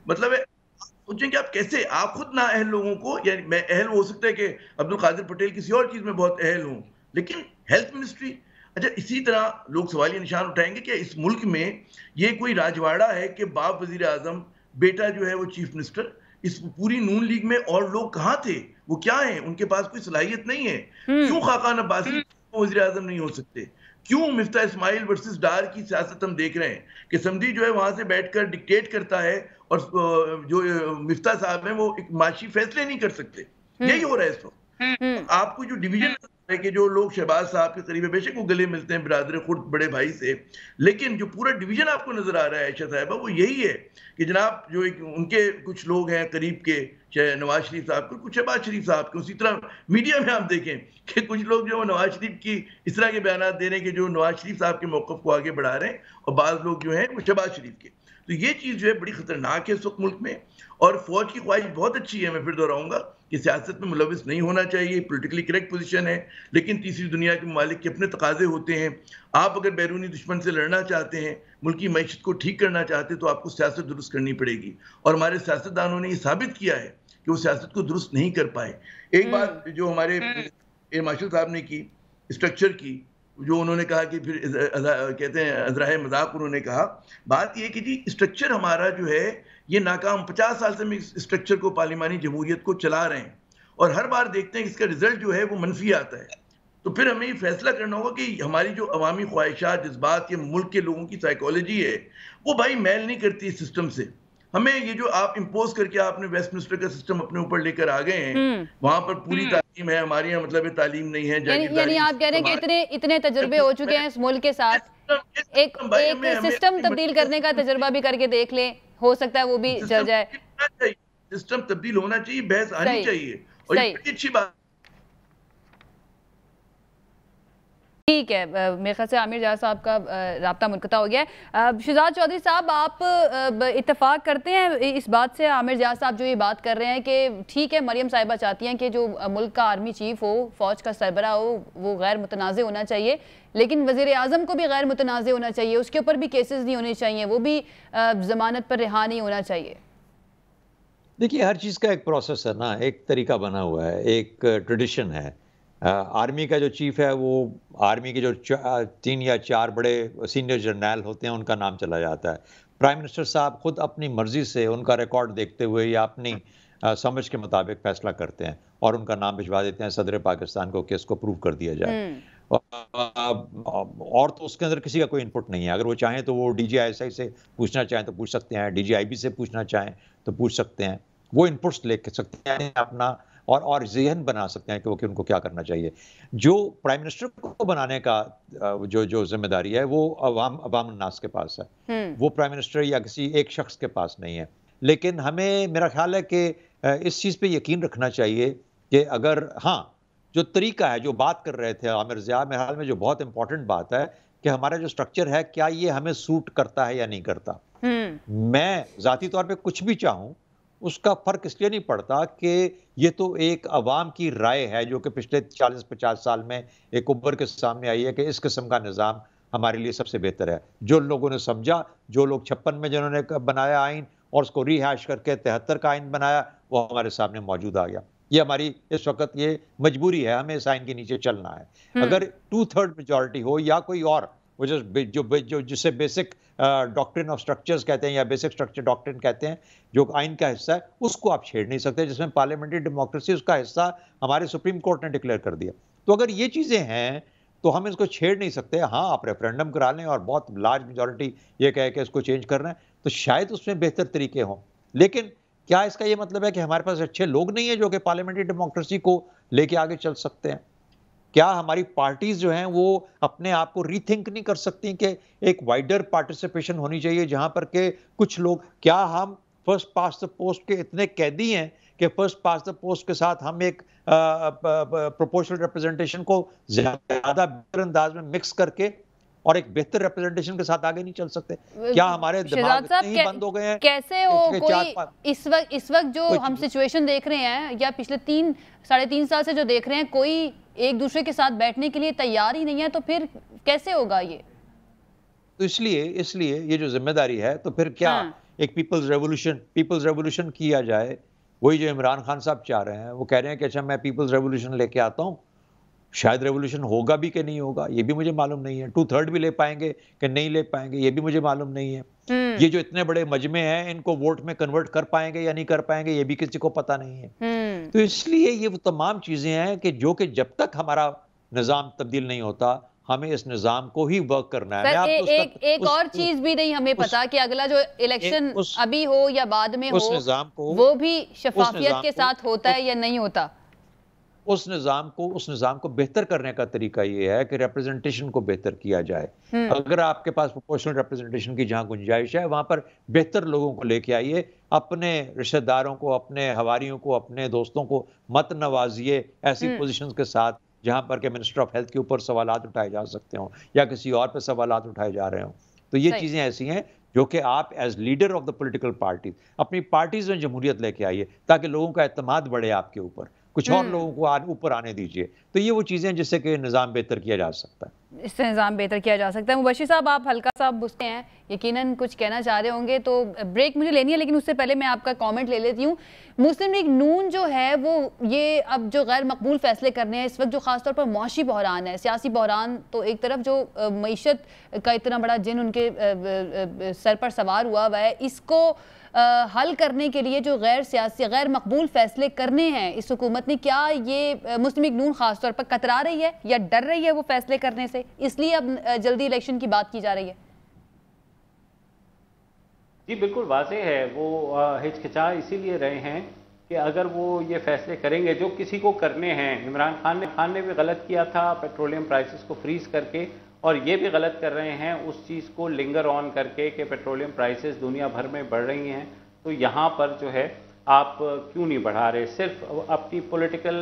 मतलब है, सोचें कि आप कैसे, आप खुद ना अहल लोगों को, यानी मैं अहल हो सकता है कि अब्दुल कादिर पटेल किसी और चीज में बहुत अहल हूं, लेकिन हेल्थ मिनिस्ट्री। अच्छा, इसी तरह लोग सवालिया निशान उठाएंगे कि इस मुल्क में ये कोई राजवाड़ा है कि बाप वजीर आजम, बेटा जो है वो चीफ मिनिस्टर। इस पूरी नून लीग में और लोग कहाँ थे, वो क्या है, उनके पास कोई सलाहियत नहीं है। क्यों खाकान अब्बासी वजीर आजम नहीं हो सकते? क्यों मिफ्ता इस्माइल वर्सेस डार की सियासत हम देख रहे हैं कि समझी जो है वहां से बैठकर डिक्टेट करता है और जो मिफ्ता साहब हैं वो एक माशी फैसले नहीं कर सकते। यही हो रहा है इस वक्त। आपको जो डिवीजन है कि जो लोग शहबाज साहब के करीब है, बेशक वो गले मिलते हैं बिरादर खुद बड़े भाई से, लेकिन जो पूरा डिवीजन आपको नजर आ रहा है आयशा साहिबा, वो यही है कि जनाब जो एक उनके कुछ लोग हैं करीब के, चाहे नवाज शरीफ साहब के, कुछ शहबाज शरीफ साहब के, उसी तरह मीडिया में आप देखें कि कुछ लोग जो नवाज शरीफ की इस तरह के बयान दे रहे हैं कि जो नवाज शरीफ साहब के मौक़िफ़ को आगे बढ़ा रहे हैं, और बाज़ लोग जो हैं वो शहबाज शरीफ के। तो ये चीज़ जो है बड़ी खतरनाक है इस वक्त मुल्क में। और फौज की ख्वाहिश बहुत अच्छी है, मैं फिर दोहराऊंगा कि सियासत में मुलविस नहीं होना चाहिए, पॉलिटिकली करेक्ट पोजीशन है, लेकिन तीसरी दुनिया के ममालिक के अपने तकाजे होते हैं। आप अगर बैरूनी दुश्मन से लड़ना चाहते हैं, मुल्क की मईशत को ठीक करना चाहते तो आपको सियासत दुरुस्त करनी पड़ेगी, और हमारे सियासतदानों ने ये साबित किया है कि वो सियासत को दुरुस्त नहीं कर पाए। एक बात जो हमारे एयर मार्शल साहब ने की स्ट्रक्चर की, जो उन्होंने कहा कि फिर कहते हैं अजराए मजाक उन्होंने कहा, बात ये कि जी स्ट्रक्चर हमारा जो है ये नाकाम, 50 साल से हम इस स्ट्रक्चर को पार्लिमानी जमहूरियत को चला रहे हैं और हर बार देखते हैं कि इसका रिजल्ट जो है वो मनफी आता है। तो फिर हमें ये फैसला करना होगा कि हमारी जो अवामी ख्वाहिशात, जज्बात, ये मुल्क के लोगों की साइकोलॉजी है वो भाई मैल नहीं करती इस सिस्टम से। हमें ये जो आप इम्पोज करके आपने वेस्टमिनिस्टर का सिस्टम अपने ऊपर लेकर आ गए हैं, वहां पर पूरी तालीम है, हमारे यहाँ मतलब तालीम नहीं है। यानी आप कह रहे हैं कि इतने तजर्बे हो चुके हैं इस मुल्क के साथ, एक सिस्टम तब्दील करने का तजर्बा भी करके देख लें, हो सकता है वो भी चल जाए। सिस्टम तब्दील होना चाहिए, बहस आनी चाहिए, और ये बड़ी अच्छी बात। ठीक है, मेरे ख्याल से आमिर जावेद साहब का राब्ता मुनक़ता हो गया है। शहजाद चौधरी साहब, आप इत्तेफाक करते हैं इस बात से, आमिर जावेद साहब जो ये बात कर रहे हैं कि ठीक है मरियम साहिबा चाहती हैं कि जो मुल्क का आर्मी चीफ हो, फौज का सरबरा हो, वो गैर मुतनाज़ होना चाहिए, लेकिन वज़ीर आज़म को भी गैर मुतनाज़ होना चाहिए, उसके ऊपर भी केसेस नहीं होने चाहिए, वो भी ज़मानत पर रिहा नहीं होना चाहिए। देखिए, हर चीज़ का एक प्रोसेस है ना, एक तरीका बना हुआ है, एक ट्रेडिशन है। आर्मी का जो चीफ है वो आर्मी के जो 3 या 4 बड़े सीनियर जर्नल होते हैं उनका नाम चला जाता है। प्राइम मिनिस्टर साहब खुद अपनी मर्जी से उनका रिकॉर्ड देखते हुए या अपनी समझ के मुताबिक फैसला करते हैं और उनका नाम भिजवा देते हैं सदर पाकिस्तान को कि इसको प्रूव कर दिया जाए। और तो उसके अंदर किसी का कोई इनपुट नहीं है। अगर वो चाहें तो वो DGISI से पूछना चाहें तो पूछ सकते हैं, DGIB से पूछना चाहें तो पूछ सकते हैं। वो इनपुट्स ले सकते हैं अपना और ज़हन बना सकते हैं कि उनको क्या करना चाहिए। जो प्राइम मिनिस्टर को बनाने का जो जिम्मेदारी है वो अवाम नास के पास है, वो प्राइम मिनिस्टर या किसी एक शख्स के पास नहीं है। लेकिन हमें, मेरा ख्याल है कि इस चीज़ पे यकीन रखना चाहिए कि अगर जो तरीका है, जो बात कर रहे थे आमिर ज़िया, मेरे ख्याल में जो बहुत इंपॉर्टेंट बात है कि हमारा जो स्ट्रक्चर है क्या ये हमें सूट करता है या नहीं करता। मैं ज़ाती तौर पे कुछ भी चाहूँ उसका फ़र्क इसलिए नहीं पड़ता कि ये तो एक अवाम की राय है जो कि पिछले 40-50 साल में एक उभर के सामने आई है कि इस किस्म का निज़ाम हमारे लिए सबसे बेहतर है। जो लोगों ने समझा, जो लोग 56 में जिन्होंने बनाया आइन और उसको रिहैश करके 73 का आइन बनाया, वो हमारे सामने मौजूद आ गया। ये हमारी इस वक्त ये मजबूरी है, हमें इस आइन के नीचे चलना है। अगर 2/3 मेजॉरिटी हो या कोई और जो जिसे बेसिक डॉक्ट्रिन ऑफ स्ट्रक्चर्स कहते हैं या बेसिक स्ट्रक्चर डॉक्ट्रिन कहते हैं, जो आइन का हिस्सा है, उसको आप छेड़ नहीं सकते, जिसमें पार्लियामेंट्री डेमोक्रेसी उसका हिस्सा हमारे सुप्रीम कोर्ट ने डिक्लेयर कर दिया। तो अगर ये चीज़ें हैं तो हम इसको छेड़ नहीं सकते। आप रेफरेंडम करा लें और बहुत लार्ज मेजॉरिटी ये कहे कि इसको चेंज करना है, तो शायद उसमें बेहतर तरीके हों। लेकिन क्या इसका ये मतलब है कि हमारे पास अच्छे लोग नहीं है जो कि पार्लियामेंट्री डेमोक्रेसी को लेके आगे चल सकते हैं? क्या हमारी पार्टीज जो हैं वो अपने आप को रीथिंक नहीं कर सकती कि एक वाइडर पार्टिसिपेशन होनी चाहिए जहां पर के कुछ लोग, क्या हम फर्स्ट पास द पोस्ट के इतने कैदी हैं कि फर्स्ट पास द पोस्ट के साथ हम एक प्रोपोर्शनल रिप्रेजेंटेशन को ज्यादा बेहतर अंदाज में मिक्स करके और एक बेहतर रिप्रेजेंटेशन के साथ आगे नहीं चल सकते? क्या हमारे दिमाग इतने ही बंद हो गए हैं? कैसे हो कोई इस वक्त जो हम सिचुएशन देख रहे हैं या पिछले 3-3.5 साल से जो देख रहे हैं, कोई एक दूसरे के साथ बैठने के लिए तैयार ही नहीं है, तो फिर कैसे होगा ये? तो इसलिए ये जो जिम्मेदारी है, तो फिर क्या एक पीपल्स रेवोल्यूशन किया जाए। वही जो इमरान खान साहब चाह रहे हैं, वो कह रहे हैं कि अच्छा मैं पीपल्स रेवोल्यूशन लेके आता हूँ। शायद रेवोल्यूशन होगा भी कि नहीं होगा ये भी मुझे मालूम नहीं है। 2/3 भी ले पाएंगे कि नहीं ले पाएंगे ये भी मुझे मालूम नहीं है। ये जो इतने बड़े मजमे हैं, इनको वोट में कन्वर्ट कर पाएंगे या नहीं कर पाएंगे ये भी किसी को पता नहीं है। तो इसलिए ये वो तमाम चीजें हैं कि जब तक हमारा निजाम तब्दील नहीं होता, हमें इस निजाम को ही वर्क करना है। एक और चीज भी नहीं हमें पता कि अगला जो इलेक्शन अभी हो या बाद में हो, वो भी शफाफियत के साथ होता है या नहीं होता। उस निज़ाम को बेहतर करने का तरीका ये है कि रिप्रेजेंटेशन को बेहतर किया जाए। अगर आपके पास प्रोपोर्शनल रिप्रेजेंटेशन की जहां गुंजाइश है, वहां पर बेहतर लोगों को लेके आइए। अपने रिश्तेदारों को, अपने हवारियों को, अपने दोस्तों को मत नवाजिए ऐसी पोजीशंस के साथ जहां पर के मिनिस्टर ऑफ हेल्थ के ऊपर सवालात उठाए जा सकते हो या किसी और पे सवालात उठाए जा रहे हो। तो ये चीजें ऐसी हैं जो कि आप as leader of the political party अपनी पार्टीज में जमहूरियत लेके आइए ताकि लोगों का एतमाद बढ़े आपके ऊपर। कुछ और लोगों को ऊपर आने दीजिए। तो ये वो चीज़ें हैं जिससे कि निज़ाम बेहतर किया जा सकता है। इससे निज़ाम बेहतर किया जा सकता है। मुबश्शिर साहब, आप हल्का सा बुझते हैं, यकीनन कुछ कहना चाह रहे होंगे, तो ब्रेक मुझे लेनी है, लेकिन उससे पहले मैं आपका कमेंट ले लेती हूँ। मुस्लिम लीग नून जो है वो ये अब जो गैर मकबूल फैसले करने हैं इस वक्त, जो खासतौर पर मुआशी बहरान है, सियासी बहरान, तो एक तरफ जो मईशत का इतना बड़ा जिन उनके सर पर सवार हुआ है, इसको हल करने के लिए जो गैर सियासी गैर मकबूल फैसले करने हैं इस हुकूमत ने, क्या ये मुस्लिम लीग नून खासतौर पर कतरा रही है या डर रही है वो फैसले करने से, इसलिए अब जल्दी इलेक्शन की बात की जा रही है? जी बिल्कुल वाज़ेह है, वो हिचकिचा इसीलिए रहे हैं कि अगर वो ये फैसले करेंगे जो किसी को करने हैं, इमरान खान ने भी गलत किया था पेट्रोलियम प्राइसेस को फ्रीज करके, और ये भी गलत कर रहे हैं उस चीज़ को लिंगर ऑन करके कि पेट्रोलियम प्राइसेस दुनिया भर में बढ़ रही हैं, तो यहाँ पर जो है आप क्यों नहीं बढ़ा रहे, सिर्फ अपनी पॉलिटिकल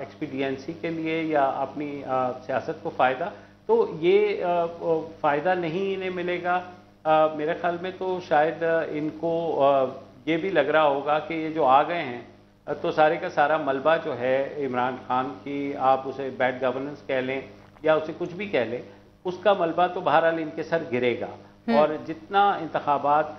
एक्सपीडियंसी के लिए या अपनी सियासत को फ़ायदा, तो ये फ़ायदा नहीं इन्हें मिलेगा। मेरे ख्याल में तो शायद इनको ये भी लग रहा होगा कि ये जो आ गए हैं तो सारे का सारा मलबा जो है इमरान खान की, आप उसे बैड गवर्नेंस कह लें या उसे कुछ भी कह लें, उसका मलबा तो बहरहाल इनके सर गिरेगा, और जितना इंतखाबात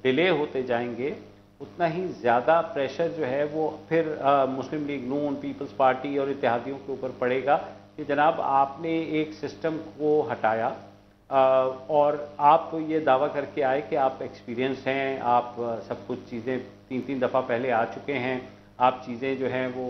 डिले होते जाएंगे उतना ही ज़्यादा प्रेशर जो है वो फिर मुस्लिम लीग नून, पीपल्स पार्टी और इत्तेहादियों के ऊपर पड़ेगा कि जनाब आपने एक सिस्टम को हटाया और आप ये दावा करके आए कि आप एक्सपीरियंस हैं, आप सब कुछ चीज़ें 3-3 दफ़ा पहले आ चुके हैं, आप चीज़ें जो हैं वो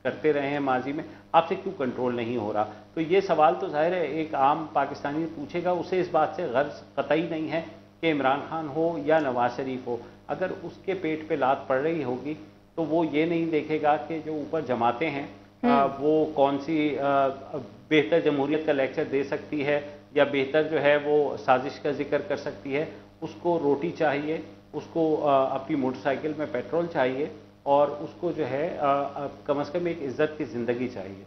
करते रहे हैं माजी में, आपसे क्यों कंट्रोल नहीं हो रहा। तो ये सवाल तो जाहिर है एक आम पाकिस्तानी पूछेगा, उसे इस बात से गर्ज कतई नहीं है कि इमरान खान हो या नवाज शरीफ हो, अगर उसके पेट पे लात पड़ रही होगी तो वो ये नहीं देखेगा कि जो ऊपर जमाते हैं वो कौन सी बेहतर जमहूरियत का लेक्चर दे सकती है या बेहतर जो है वो साजिश का जिक्र कर सकती है। उसको रोटी चाहिए, उसको अपनी मोटरसाइकिल में पेट्रोल चाहिए, और उसको जो है कम से कम एक इज्जत की ज़िंदगी चाहिए।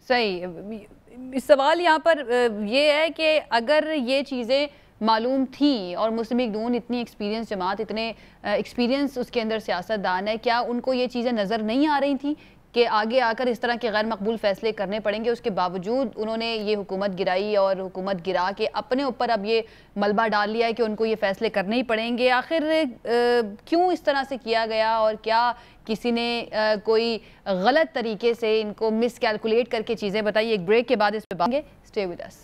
सही सवाल यहाँ पर ये है कि अगर ये चीज़ें मालूम थी और मुस्लिम लीग नून इतनी एक्सपीरियंस जमात, इतने एक्सपीरियंस उसके अंदर सियासतदान है, क्या उनको ये चीज़ें नज़र नहीं आ रही थी कि आगे आकर इस तरह के गैर मकबूल फैसले करने पड़ेंगे? उसके बावजूद उन्होंने ये हुकूमत गिराई और हुकूमत गिरा के अपने ऊपर अब ये मलबा डाल लिया है कि उनको ये फैसले करने ही पड़ेंगे। आखिर क्यों इस तरह से किया गया, और क्या किसी ने कोई गलत तरीके से इनको मिस कैलकुलेट करके चीज़ें बताई? एक ब्रेक के बाद इस पर बात करेंगे। Stay with us.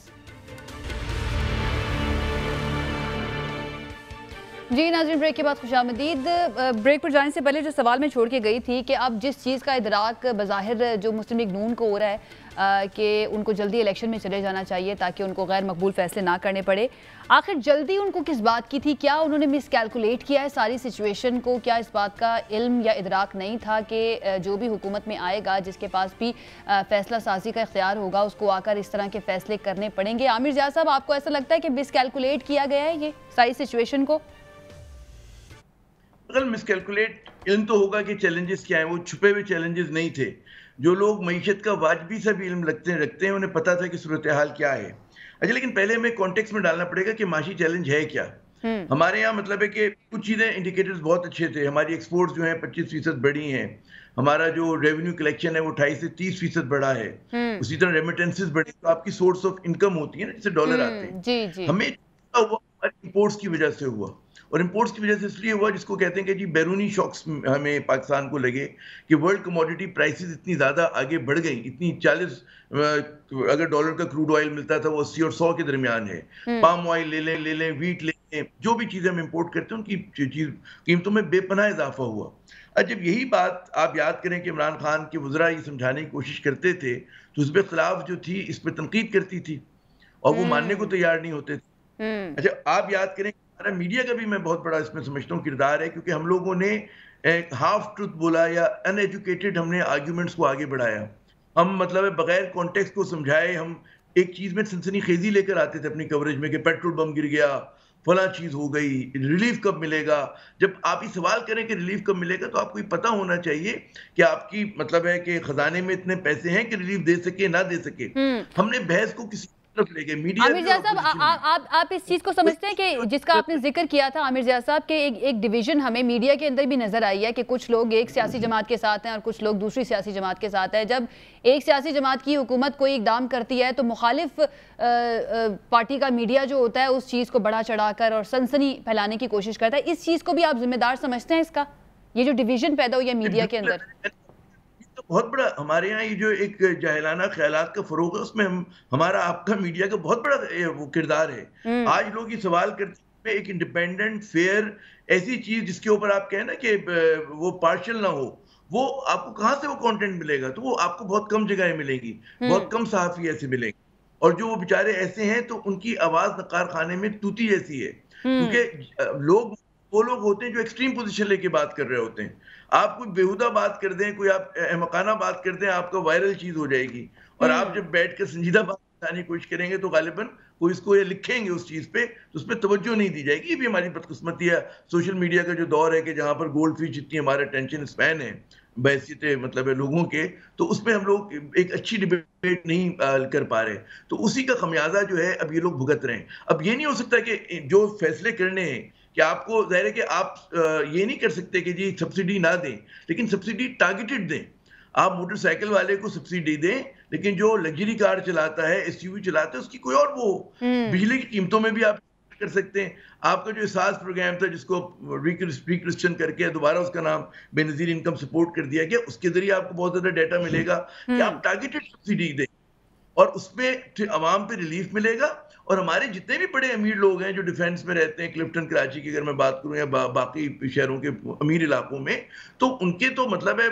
जी नाज़रीन, ब्रेक के बाद खुशामदीद। ब्रेक पर जाने से पहले जो सवाल मैं छोड़ के गई थी कि अब जिस चीज़ का इदराक बज़ाहिर जो मुस्लिम लीग नून को हो रहा है कि उनको जल्दी इलेक्शन में चले जाना चाहिए ताकि उनको गैर मकबूल फैसले ना करने पड़े, आखिर जल्दी उनको किस बात की थी? क्या उन्होंने मिस कैलकुलेट किया है सारी सिचुएशन को? क्या इस बात का इल्म या इदराक नहीं था कि जो भी हुकूमत में आएगा, जिसके पास भी फैसला साजी का इख्तियार होगा, उसको आकर इस तरह के फैसले करने पड़ेंगे? आमिर ज़िया साहब, आपको ऐसा लगता है कि मिस कैलकुलेट किया गया है ये सारी सिचुएशन को? अगर मिसकैलकुलेट इल्म तो होगा कि चैलेंजेस क्या हैं, वो छुपे हुए चैलेंजेस नहीं थे। जो लोग मईशत का वाजबी सा भी इल्म रखते हैं उन्हें पता था कि सूरत हाल क्या है। अच्छा, लेकिन पहले हमें कॉन्टेक्स्ट में डालना पड़ेगा कि माशी चैलेंज है क्या। हमारे यहाँ मतलब है कि कुछ चीज़ें इंडिकेटर्स बहुत अच्छे थे। हमारी एक्सपोर्ट्स जो हैं 25% बढ़ी हैं, हमारा जो रेवेन्यू कलेक्शन है वो 28 से 30% बढ़ा है, उसी तरह रेमिटेंसेस बढ़ी, तो आपकी सोर्स ऑफ इनकम होती है ना, जिससे डॉलर आते हैं। जी जी। हमें इंपोर्ट्स की वजह से हुआ, और इंपोर्ट्स की वजह से इसलिए हुआ जिसको कहते हैं कि जी बैरूनी शॉक्स हमें पाकिस्तान को लगे कि वर्ल्ड कमोडिटी प्राइसेस इतनी ज़्यादा आगे बढ़ गई, इतनी 40 अगर डॉलर का क्रूड ऑयल मिलता था वो 80 और 100 के दरमियान है। पाम ऑयल ले लें, वीट ले लें, जो भी चीज़ें हम इंपोर्ट करते हैं उनकी कीमतों में बेपनाह इजाफा हुआ। अब जब यही बात आप याद करें कि इमरान खान के वज़रा ये समझाने की कोशिश करते थे तो उसके खिलाफ जो थी इस पर तनकीद करती थी और वो मानने को तैयार नहीं होते थे। अच्छा, आप याद करें हमारा मीडिया का भी मैं बहुत बड़ा इसमें समझता हूँ किरदार है, क्योंकि हम लोगों ने एक हाफ ट्रुथ बोला या अनएजुकेटेड हमने आर्ग्यूमेंट्स को आगे बढ़ाया। हम मतलब है बगैर कॉन्टेक्स्ट को समझाए हम एक चीज में सनसनीखेजी लेकर आते थे अपनी कवरेज में कि पेट्रोल बम गिर गया, फला चीज हो गई, रिलीफ कब मिलेगा। जब आप ये सवाल करें कि रिलीफ कब मिलेगा तो आपको ये पता होना चाहिए कि आपकी मतलब है कि खजाने में इतने पैसे हैं कि रिलीफ दे सके ना दे सके। हमने बहस को किसी तरफ ले गए मीडिया। आमिर ज़िया साहब, आप इस चीज़ को समझते हैं कि जिसका आपने जिक्र किया था आमिर ज़िया साहब के एक डिवीजन हमें मीडिया के अंदर भी नजर आई है कि कुछ लोग एक सियासी जमात के साथ हैं और कुछ लोग दूसरी सियासी जमात के साथ हैं। जब एक सियासी जमात की हुकूमत कोई इकदाम करती है तो मुखालिफ पार्टी का मीडिया जो होता है उस चीज़ को बढ़ा चढ़ाकर और सनसनी फैलाने की कोशिश करता है। इस चीज़ को भी आप जिम्मेदार समझते हैं इसका, ये जो डिवीजन पैदा हुई है मीडिया के अंदर? तो बहुत बड़ा हमारे यहाँ ये जो एक जाहिलाना ख्यालात का फरोग है उसमें हमारा आपका मीडिया का बहुत बड़ा वो किरदार है। आज लोग ये सवाल करते हैं एक इंडिपेंडेंट फेयर ऐसी चीज जिसके ऊपर आप कहें ना कि वो पार्शियल ना हो, वो आपको कहाँ से वो कंटेंट मिलेगा? तो वो आपको बहुत कम जगह मिलेंगी, बहुत कम सहाफ़ी ऐसे मिलेंगे, और जो वो बेचारे ऐसे हैं तो उनकी आवाज नकार खाने में तूती जैसी है, क्योंकि वो लोग होते हैं जो एक्सट्रीम पोजीशन लेके बात कर रहे होते हैं। आप कोई बेहुदा बात कर दें, कोई आप अहमकाना बात कर दें, आपका वायरल चीज हो जाएगी, और आप जब बैठ कर संजीदा बात बताने की कोशिश करेंगे तो गालिबन कोई इसको ये लिखेंगे उस चीज पे तो उस पर तवज्जो नहीं दी जाएगी। ये भी हमारी बदकिस्मती है, सोशल मीडिया का जो दौर है कि जहां पर गोल्ड फिश जितनी हमारा अटेंशन स्पैन है बैसियत मतलब है लोगों के, तो उसमें हम लोग एक अच्छी डिबेट नहीं कर पा रहे, तो उसी का खमियाजा जो है अब ये लोग भुगत रहे हैं। अब ये नहीं हो सकता कि जो फैसले करने हैं कि आपको जाहिर है कि आप ये नहीं कर सकते कि जी सब्सिडी ना दें, लेकिन सब्सिडी टारगेटेड दें। आप मोटरसाइकिल वाले को सब्सिडी दें, लेकिन जो लग्जरी कार चलाता है, एसयूवी चलाता है, उसकी कोई और वो बिजली की कीमतों में भी आप कर सकते हैं। आपका जो एहसास प्रोग्राम था जिसको रिक्रिस्चन करके दोबारा उसका नाम बेनजीर इनकम सपोर्ट कर दिया गया, उसके जरिए आपको बहुत ज्यादा डाटा मिलेगा कि आप टारगेटेड सब्सिडी दें और उसमें आवाम पे रिलीफ मिलेगा। और हमारे जितने भी बड़े अमीर लोग हैं जो डिफेंस में रहते हैं, क्लिफ्टन कराची की अगर मैं बात करूं या बाकी शहरों के अमीर इलाकों में, तो उनके तो मतलब है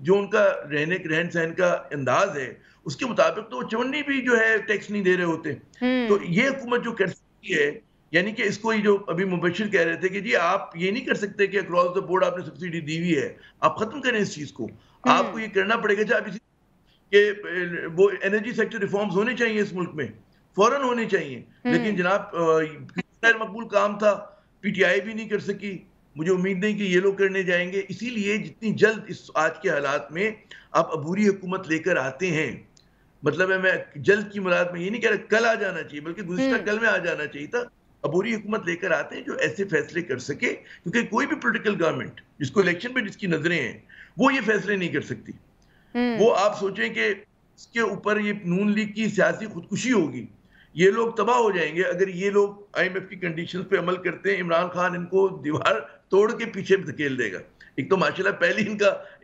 जो उनका रहन सहन का अंदाज है उसके मुताबिक तो वो चवन्नी भी जो है टैक्स नहीं दे रहे होते। तो ये हुकूमत जो कर सकती है, यानी कि इसको ये जो अभी मुबशिर कह रहे थे कि जी आप ये नहीं कर सकते कि अक्रॉस द बोर्ड आपने सब्सिडी दी हुई है, आप खत्म करें इस चीज को। आपको ये करना पड़ेगा जब कि वो एनर्जी सेक्टर रिफॉर्म्स होने चाहिए इस मुल्क में, फौरन होने चाहिए, लेकिन जनाब गैर मकबूल काम था, पीटीआई भी नहीं कर सकी, मुझे उम्मीद नहीं कि ये लोग करने जाएंगे। इसीलिए जितनी जल्द इस आज के हालात में आप अबूरी हुकूमत लेकर आते हैं, मतलब है मैं जल्द की मुराद में ये नहीं कह रहा कल आ जाना चाहिए, बल्कि गुज़िश्ता कल में आ जाना चाहिए था। अबूरी हुकूमत लेकर आते हैं जो ऐसे फैसले कर सके, क्योंकि कोई भी पॉलिटिकल गवर्नमेंट जिसको इलेक्शन पे जिसकी नजरें हैं वो ये फैसले नहीं कर सकती। वो आप सोचें कि इसके ऊपर ये नून लीग की सियासी खुदकुशी होगी, ये लोग तबाह हो जाएंगे अगर ये लोग आईएमएफ की कंडीशंस पे अमल करते हैं। इमरान खान इनको दीवार तोड़ के पीछे धकेल देगा। एक तो माशाल्लाह पहले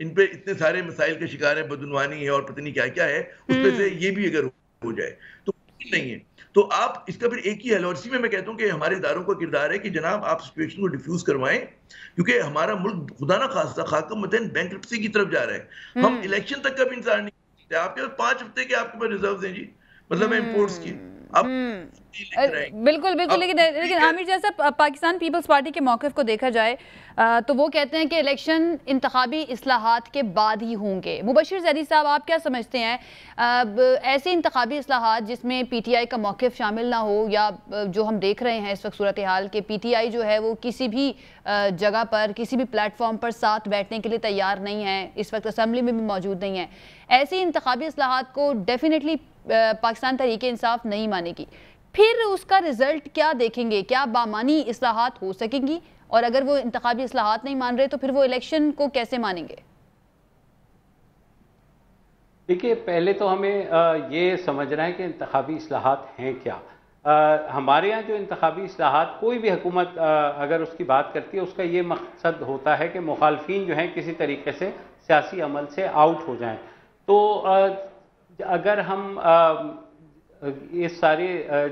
इन पे इतने सारे मसाइल के शिकार है, बदउनवानी है और पता नहीं क्या क्या है, उसमें से ये भी अगर हो जाए तो नहीं है। तो आप इसका फिर एक ही हल, और इसी में मैं कहता हूँ कि हमारे इदारों का किरदार है कि जनाब आप सिचुएशन को डिफ्यूज करवाएं, क्योंकि हमारा मुल्क खुदा ना खास्ता खाका मतन बैंक्रप्सी की तरफ जा रहा है। हम इलेक्शन तक का भी इंतजार नहीं करते। आपके पास 5 हफ्ते के आपके पास रिजर्व हैं जी, मतलब इंपोर्ट्स की। बिल्कुल बिल्कुल, लेकिन आमिर जैसा पाकिस्तान पीपल्स पार्टी के मौक़िफ़ को देखा जाए तो वो कहते हैं कि इलेक्शन इंतखाबी इस्लाहात के बाद ही होंगे। मुबशिर ज़ैदी साहब, आप क्या समझते हैं ऐसे इंतखाबी इस्लाहात जिसमें पीटीआई का मौक़िफ़ शामिल ना हो, या जो हम देख रहे हैं इस वक्त सूरत हाल के पीटीआई जो है वो किसी भी जगह पर किसी भी प्लेटफॉर्म पर साथ बैठने के लिए तैयार नहीं है, इस वक्त असम्बली में भी मौजूद नहीं है, ऐसी इंतखाबी इस्लाहात को डेफिनेटली पाकिस्तान तहरीके इंसाफ नहीं मानेगी, फिर उसका रिजल्ट क्या देखेंगे? क्या बामानी इस्लाहात हो सकेंगी? और अगर वो इंतखाबी इस्लाहात नहीं मान रहे तो फिर वो इलेक्शन को कैसे मानेंगे? देखिए, पहले तो हमें ये समझना है कि इंतखाबी इस्लाहात हैं क्या। हमारे यहाँ जो इंतखाबी इस्लाहात कोई भी हुकूमत अगर उसकी बात करती है, उसका ये मकसद होता है कि मुखालफीन जो हैं किसी तरीके से सियासी अमल से आउट हो जाएं। तो अगर हम इस सारे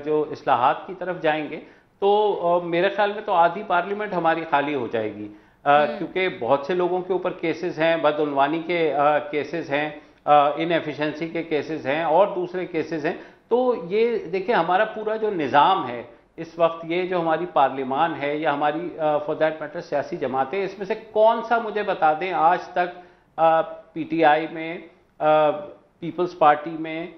जो इस्लाहात की तरफ जाएंगे तो मेरे ख्याल में तो आधी पार्लियामेंट हमारी खाली हो जाएगी, क्योंकि बहुत से लोगों के ऊपर केसेस हैं, बदउनवानी के केसेस हैं, इनएफिशिएंसी के केसेस हैं और दूसरे केसेस हैं। तो ये देखिए, हमारा पूरा जो निज़ाम है इस वक्त, ये जो हमारी पार्लियामान है या हमारी फॉर दैट मैटर सियासी जमातें, इसमें से कौन सा मुझे बता दें आज तक पीटीआई में, पीपल्स पार्टी में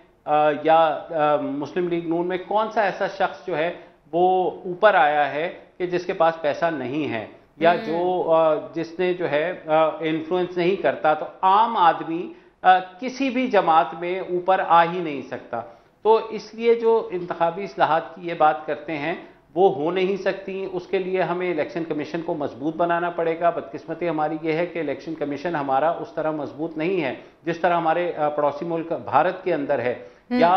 या मुस्लिम लीग नून में कौन सा ऐसा शख्स जो है वो ऊपर आया है कि जिसके पास पैसा नहीं है या जो जिसने जो है इन्फ्लुएंस नहीं करता। तो आम आदमी किसी भी जमात में ऊपर आ ही नहीं सकता। तो इसलिए जो इंतखाबी इस्लाहात की ये बात करते हैं वो हो नहीं सकती। उसके लिए हमें इलेक्शन कमीशन को मजबूत बनाना पड़ेगा। बदकिस्मती हमारी ये है कि इलेक्शन कमीशन हमारा उस तरह मजबूत नहीं है जिस तरह हमारे पड़ोसी मुल्क भारत के अंदर है या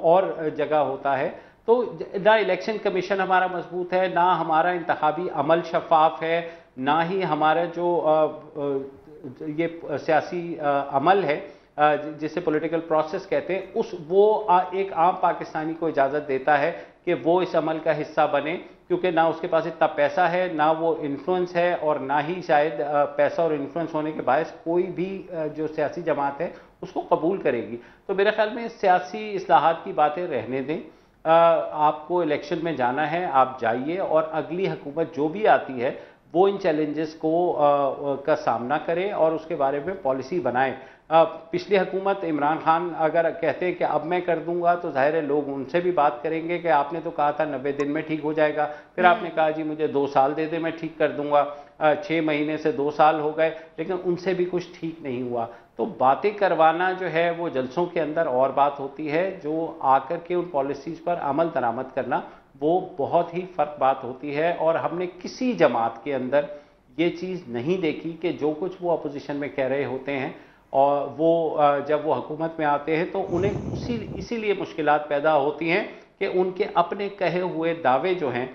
और जगह होता है। तो ना इलेक्शन कमीशन हमारा मजबूत है, ना हमारा इंतखाबी अमल शफाफ है, ना ही हमारा जो ये सियासी अमल है जिसे पॉलिटिकल प्रोसेस कहते हैं एक आम पाकिस्तानी को इजाज़त देता है कि वो इस अमल का हिस्सा बने, क्योंकि ना उसके पास इतना पैसा है, ना वो इन्फ्लुएंस है, और ना ही शायद पैसा और इन्फ्लुएंस होने के बायस कोई भी जो सियासी जमात है उसको कबूल करेगी। तो मेरे ख्याल में सियासी इस्लाहात की बातें रहने दें। आपको इलेक्शन में जाना है, आप जाइए, और अगली हुकूमत जो भी आती है वो इन चैलेंजेस को का सामना करे और उसके बारे में पॉलिसी बनाए। पिछली हुकूमत इमरान खान अगर कहते हैं कि अब मैं कर दूंगा, तो जाहिर है लोग उनसे भी बात करेंगे कि आपने तो कहा था 90 दिन में ठीक हो जाएगा, फिर आपने कहा जी मुझे 2 साल दे दे मैं ठीक कर दूंगा, 6 महीने से 2 साल हो गए, लेकिन उनसे भी कुछ ठीक नहीं हुआ। तो बातें करवाना जो है वो जलसों के अंदर और बात होती है, जो आकर के उन पॉलिसीज़ पर अमल दरामद करना वो बहुत ही फ़र्क बात होती है। और हमने किसी जमात के अंदर ये चीज़ नहीं देखी कि जो कुछ वो अपोजिशन में कह रहे होते हैं और वो जब वो हुकूमत में आते हैं तो उन्हें इसीलिए मुश्किलात पैदा होती हैं कि उनके अपने कहे हुए दावे जो हैं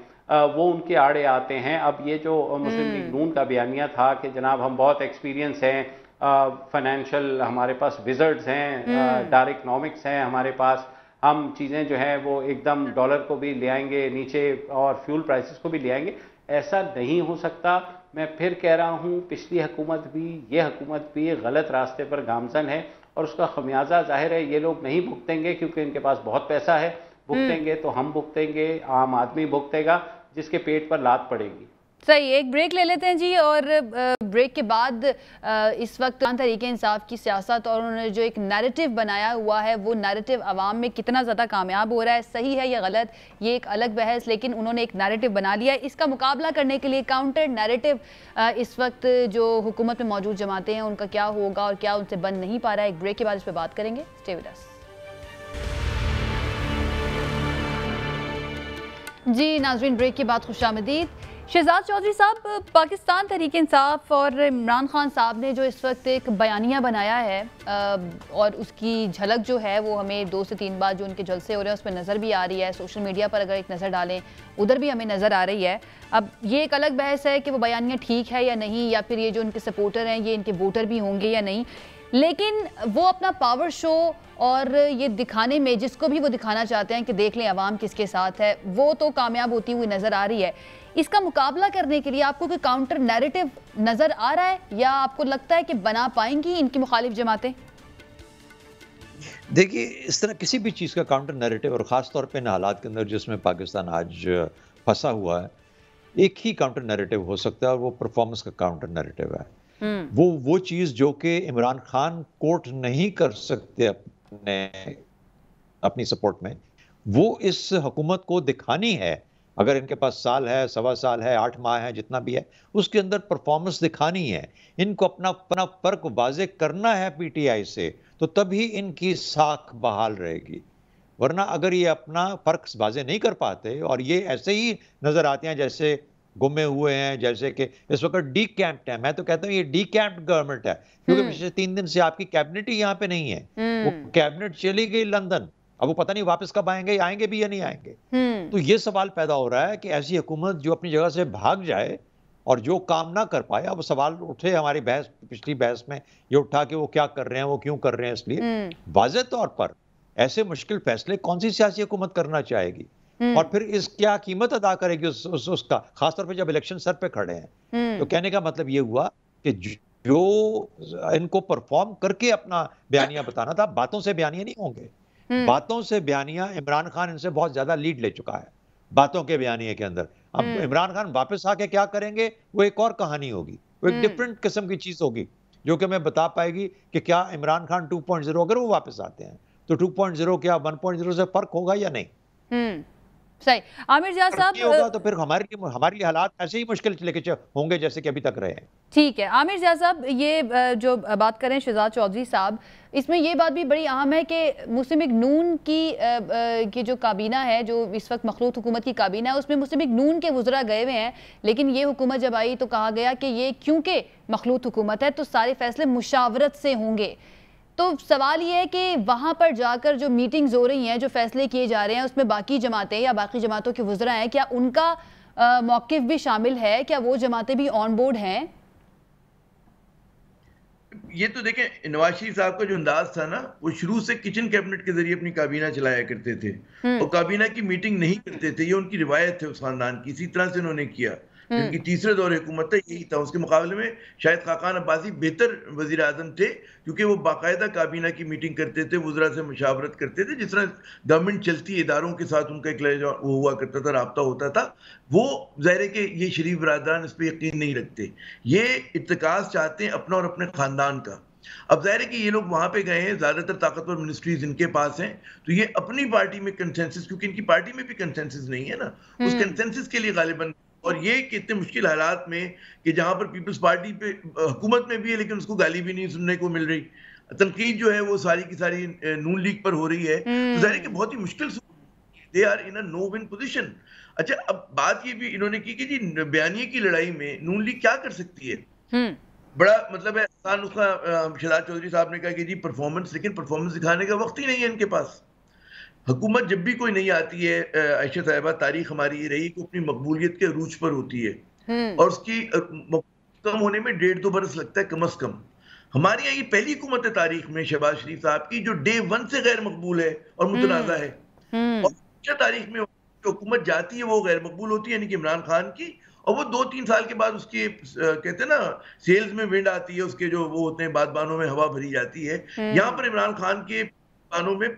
वो उनके आड़े आते हैं। अब ये जो मुस्लिम लीग नून का बयानिया था कि जनाब हम बहुत एक्सपीरियंस हैं, फाइनेंशियल हमारे पास विजर्ड्स हैं, डायरेक्ट इकनॉमिक्स हैं हमारे पास, हम चीज़ें जो हैं वो एकदम डॉलर को भी ले आएंगे नीचे और फ्यूल प्राइसेस को भी ले आएंगे, ऐसा नहीं हो सकता। मैं फिर कह रहा हूँ पिछली हुकूमत भी ये हुकूमत भी गलत रास्ते पर गामजन है, और उसका खमियाजा जाहिर है ये लोग नहीं भुगतेंगे क्योंकि इनके पास बहुत पैसा है, भुगतेंगे तो हम भुगतेंगे, आम आदमी भुगतेगा जिसके पेट पर लात पड़ेगी। सही, एक ब्रेक ले लेते हैं जी, और ब्रेक के बाद इस वक्त तहरीक इंसाफ की सियासत और उन्होंने जो एक नैरेटिव बनाया हुआ है वो नैरेटिव आवाम में कितना ज़्यादा कामयाब हो रहा है, सही है या गलत, ये एक अलग बहस, लेकिन उन्होंने एक नैरेटिव बना लिया है। इसका मुकाबला करने के लिए काउंटर नैरेटिव इस वक्त जो हुकूमत में मौजूद जमाते हैं उनका क्या होगा और क्या उनसे बन नहीं पा रहा है। एक ब्रेक के बाद इस पर बात करेंगे। Stay with us. जी नाजरीन, ब्रेक के बाद खुशामदीद। शहजाद चौधरी साहब, पाकिस्तान तहरीक इंसाफ और इमरान खान साहब ने जो इस वक्त एक बयानिया बनाया है और उसकी झलक जो है वो हमें 2 से 3 बार जो उनके जलसे हो रहे हैं उसमें नज़र भी आ रही है। सोशल मीडिया पर अगर एक नज़र डालें उधर भी हमें नज़र आ रही है। अब ये एक अलग बहस है कि वो बयानिया ठीक है या नहीं, या फिर ये जो उनके सपोर्टर हैं ये इनके वोटर भी होंगे या नहीं, लेकिन वो अपना पावर शो और ये दिखाने में जिसको भी वो दिखाना चाहते हैं कि देख लें अवाम किसके साथ है, वो तो कामयाब होती हुई नज़र आ रही है। इसका मुकाबला करने के लिए आपको कोई काउंटर नैरेटिव नज़र आ रहा है या आपको लगता है कि बना पाएंगी इनकी मुखालिफ जमातें? देखिए, इस तरह किसी भी चीज़ का काउंटर नैरेटिव, और ख़ास तौर पे इन हालात के अंदर जिसमें पाकिस्तान आज फंसा हुआ है, एक ही काउंटर नैरेटिव हो सकता है और वो परफॉर्मेंस का काउंटर नैरेटिव है। वो चीज़ जो कि इमरान खान कोर्ट नहीं कर सकते अपनी सपोर्ट में, वो इस हुकूमत को दिखानी है। अगर इनके पास साल है, 1.25 साल है, 8 माह है, जितना भी है, उसके अंदर परफॉर्मेंस दिखानी है। इनको अपना फर्क वाजे करना है पीटीआई से, तो तभी इनकी साख बहाल रहेगी। वरना अगर ये अपना फर्क वाजे नहीं कर पाते और ये ऐसे ही नजर आते हैं जैसे गुमे हुए हैं, जैसे कि इस वक्त डी कैंप्ड है, मैं तो कहता हूँ ये डी कैंप्ड गवर्नमेंट है, क्योंकि पिछले 3 दिन से आपकी कैबिनेट ही यहाँ पे नहीं है। वो कैबिनेट चली गई लंदन, अब वो पता नहीं वापस कब आएंगे, आएंगे भी या नहीं आएंगे। तो ये सवाल पैदा हो रहा है कि ऐसी हुकूमत जो अपनी जगह से भाग जाए और जो काम ना कर पाए, अब सवाल उठे हमारी पिछली बहस में ये उठा कि वो क्या कर रहे हैं, वो क्यों कर रहे हैं। इसलिए वाज़ेह तौर पर ऐसे मुश्किल फैसले कौन सी सियासी हुकूमत करना चाहेगी और फिर इस क्या कीमत अदा करेगी उसका, खासतौर पर जब इलेक्शन सर पे खड़े हैं। तो कहने का मतलब ये हुआ कि जो इनको परफॉर्म करके अपना बयानिया बताना था, बातों से बयानिया नहीं होंगे। बातों से बयानिया, इमरान खान इनसे बहुत ज्यादा लीड ले चुका है बातों के बयानिए के अंदर। अब इमरान खान वापस आके क्या करेंगे वो एक और कहानी होगी, वो एक डिफरेंट किस्म की चीज होगी जो कि मैं बता पाएगी कि क्या इमरान खान 2.0 अगर वो वापस आते हैं तो 2.0 क्या 1.0 से फर्क होगा या नहीं। सही। आमिर जिया साहब, होगा तो फिर हमारे लिए हालात ऐसे ही मुश्किल लेके होंगे जैसे कि अभी तक रहे हैं। ठीक है आमिर जिया साहब, ये जो बात करें शहजाद चौधरी साहब, इसमें ये बात भी बड़ी अहम है कि मुस्लिम लीग नून की जो काबीना है, जो इस वक्त मखलूत हुकूमत की काबीना है, उसमें मुस्लिम लीग नून के वज़रा गए हुए हैं, लेकिन ये हुकूमत जब आई तो कहा गया कि ये क्योंकि मखलूत हुकूमत है तो सारे फैसले मुशावरत से होंगे। तो सवाल ये है कि वहाँ पर जाकर जो मीटिंग्स हो रही हैं, जो फैसले किए जा रहे हैं, उसमें बाकी जमातें या बाकी जमातों के वज़रा हैं, क्या उनका मौक़िफ़ भी शामिल है? क्या वो जमातें भी ऑन बोर्ड हैं? ये तो देखें, नवाज शरीफ साहब का जो अंदाज था ना, वो शुरू से किचन कैबिनेट के जरिए अपनी काबीना चलाया करते थे और काबीना की मीटिंग नहीं करते थे। ये उनकी रिवायत है उस खानदान की, इसी तरह से उन्होंने किया। जिनकी तीसरे दौर हुकूमत था यही था। उसके मुकाबले में शायद खाकान अब्बासी बेहतर वजीर आजम थे, क्योंकि वो बाकायदा काबीना की मीटिंग करते थे, वज़रा से मशावरत करते थे। जिस तरह गवर्नमेंट चलती इदारों के साथ उनका एक वो हुआ करता था, राब्ता होता था। वो ज़ाहिर है कि ये शरीफ बरादरान इस पर यकीन नहीं रखते, ये इत्तेकास चाहते हैं अपना और अपने खानदान का। अब जाहिर है कि ये लोग वहां पे गए हैं, ज्यादातर ताकतवर मिनिस्ट्रीज इनके पास हैं, तो ये अपनी पार्टी में कंसेंसस, क्योंकि इनकी पार्टी में भी कंसेंसस नहीं है ना, उस कंसेंसस के लिए गालिबन, और ये कितने मुश्किल हालात में कि जहां पर पीपल्स पार्टी पे हुकूमत में भी है लेकिन उसको गाली भी नहीं सुनने को मिल रही, तनकीद जो है वो सारी की सारी नून लीग पर हो रही है, तो जाहिर है कि बहुत ही मुश्किल, they are in a no win position. अच्छा, अब बात ये भी इन्होंने की कि जी बयानिए की लड़ाई में नून लीग क्या कर सकती है। बड़ा मतलब है आसान उसका, शहजाद चौधरी साहब ने कहा कि जी परफॉर्मेंस, लेकिन परफॉर्मेंस दिखाने का वक्त ही नहीं है इनके पास। हुकूमत जब भी कोई नहीं आती है, आयशा साहिबा, तारीख हमारी ये रही कि अपनी मकबूलियत के अरूज पर होती है और उसकी कम होने में 1.5-2 बरस लगता है कम अज कम। हमारे यहाँ ये पहली हुकूमत है तारीख में शहबाज शरीफ साहब की जो डे 1 से गैर मकबूल है और मुतनाज़ा है, और तारीख में जो हुकूमत जाती है वो गैर मकबूल होती है, यानी कि इमरान खान की, और वो 2-3 साल के बाद उसके कहते हैं ना सेल्स में विंड आती है, उसके जो वो होते हैं बादबानों में हवा भरी जाती है। यहाँ पर इमरान खान के बादबानों में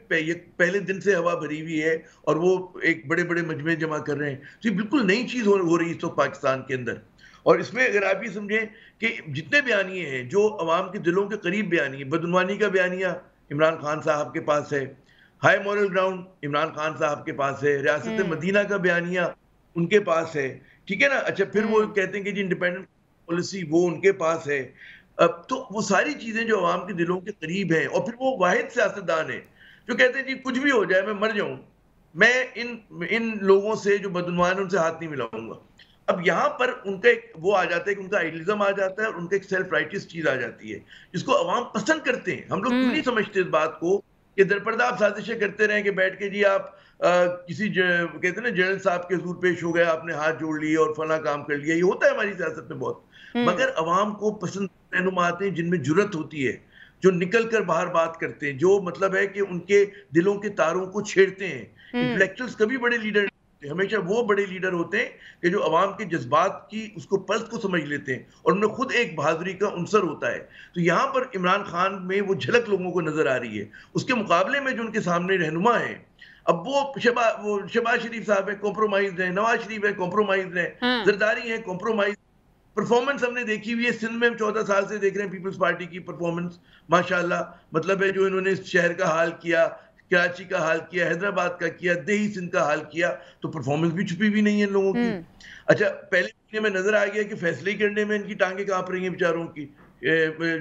पहले दिन से हवा भरी हुई है और वो एक बड़े बड़े मजमे जमा कर रहे हैं। तो ये बिल्कुल नई चीज हो रही है तो पाकिस्तान के अंदर। और इसमें अगर आप ये समझें कि जितने बयानिए हैं जो अवाम के दिलों के करीब बयानिए, बदनवानी का बयानिया इमरान खान साहब के पास है, high moral ground Imran Khan साहब के पास है, रियासत मदीना का बयानिया उनके पास है, ठीक है ना। अच्छा, फिर वो कहते हैं कि जी इंडिपेंडेंट पॉलिसी वो उनके पास है। अब तो वो सारी चीजें जो अवाम के दिलों के करीब हैं, और फिर वो वाहिद सियासतदान है जो कहते हैं जी कुछ भी हो जाए, मैं मर जाऊं, मैं इन लोगों से जो बदनवान उनसे हाथ नहीं मिलाऊंगा। अब यहाँ पर उनका एक वो आ जाता है कि उनका आइडियलिज्म आ जाता है और उनका एक सेल्फ राइटियस चीज आ जाती है जिसको अवाम पसंद करते हैं। हम लोग क्यों नहीं समझते इस बात को कि दरपर्दा आप साजिशें करते रहे कि बैठ के जी आप किसी कहते हैं ना जनरल साहब के हुजूर पेश हो गए, आपने हाथ जोड़ लिए और फला काम कर लिया। ये होता है हमारी सियासत में बहुत, मगर अवाम को पसंद रहनुमा आते हैं जिनमें जुर्रत होती है, जो निकल कर बाहर बात करते हैं, जो मतलब है कि उनके दिलों के तारों को छेड़ते हैं। इंटेलेक्चुअल्स कभी बड़े लीडर, हमेशा वो बड़े लीडर होते हैं कि जो अवाम के जज्बात की उसको पल्स को समझ लेते हैं और उनमें खुद एक बहादुरी का उनसर होता है। तो यहाँ पर इमरान खान में वो झलक लोगों को नजर आ रही है। उसके मुकाबले में जो उनके सामने रहनुमा है, अब वो शहबाज शरीफ साहब है, कॉम्प्रोमाइज है, नवाज शरीफ है, कॉम्प्रोमाइज है, जरदारी है, कॉम्प्रोमाइज। परफॉर्मेंस हमने देखी हुई है सिंध में, 14 साल से देख रहे हैं पीपल्स पार्टी की परफॉर्मेंस, माशाल्लाह। मतलब है जो इन्होंने इस शहर का हाल किया, कराची का हाल किया, हैदराबाद का किया, दिल्ली सिंध का हाल किया, तो परफॉर्मेंस भी छुपी हुई नहीं है इन लोगों की। अच्छा, पहले महीने में नजर आ गया कि फैसले करने में इनकी टांगे कांप रही हैं बेचारों की,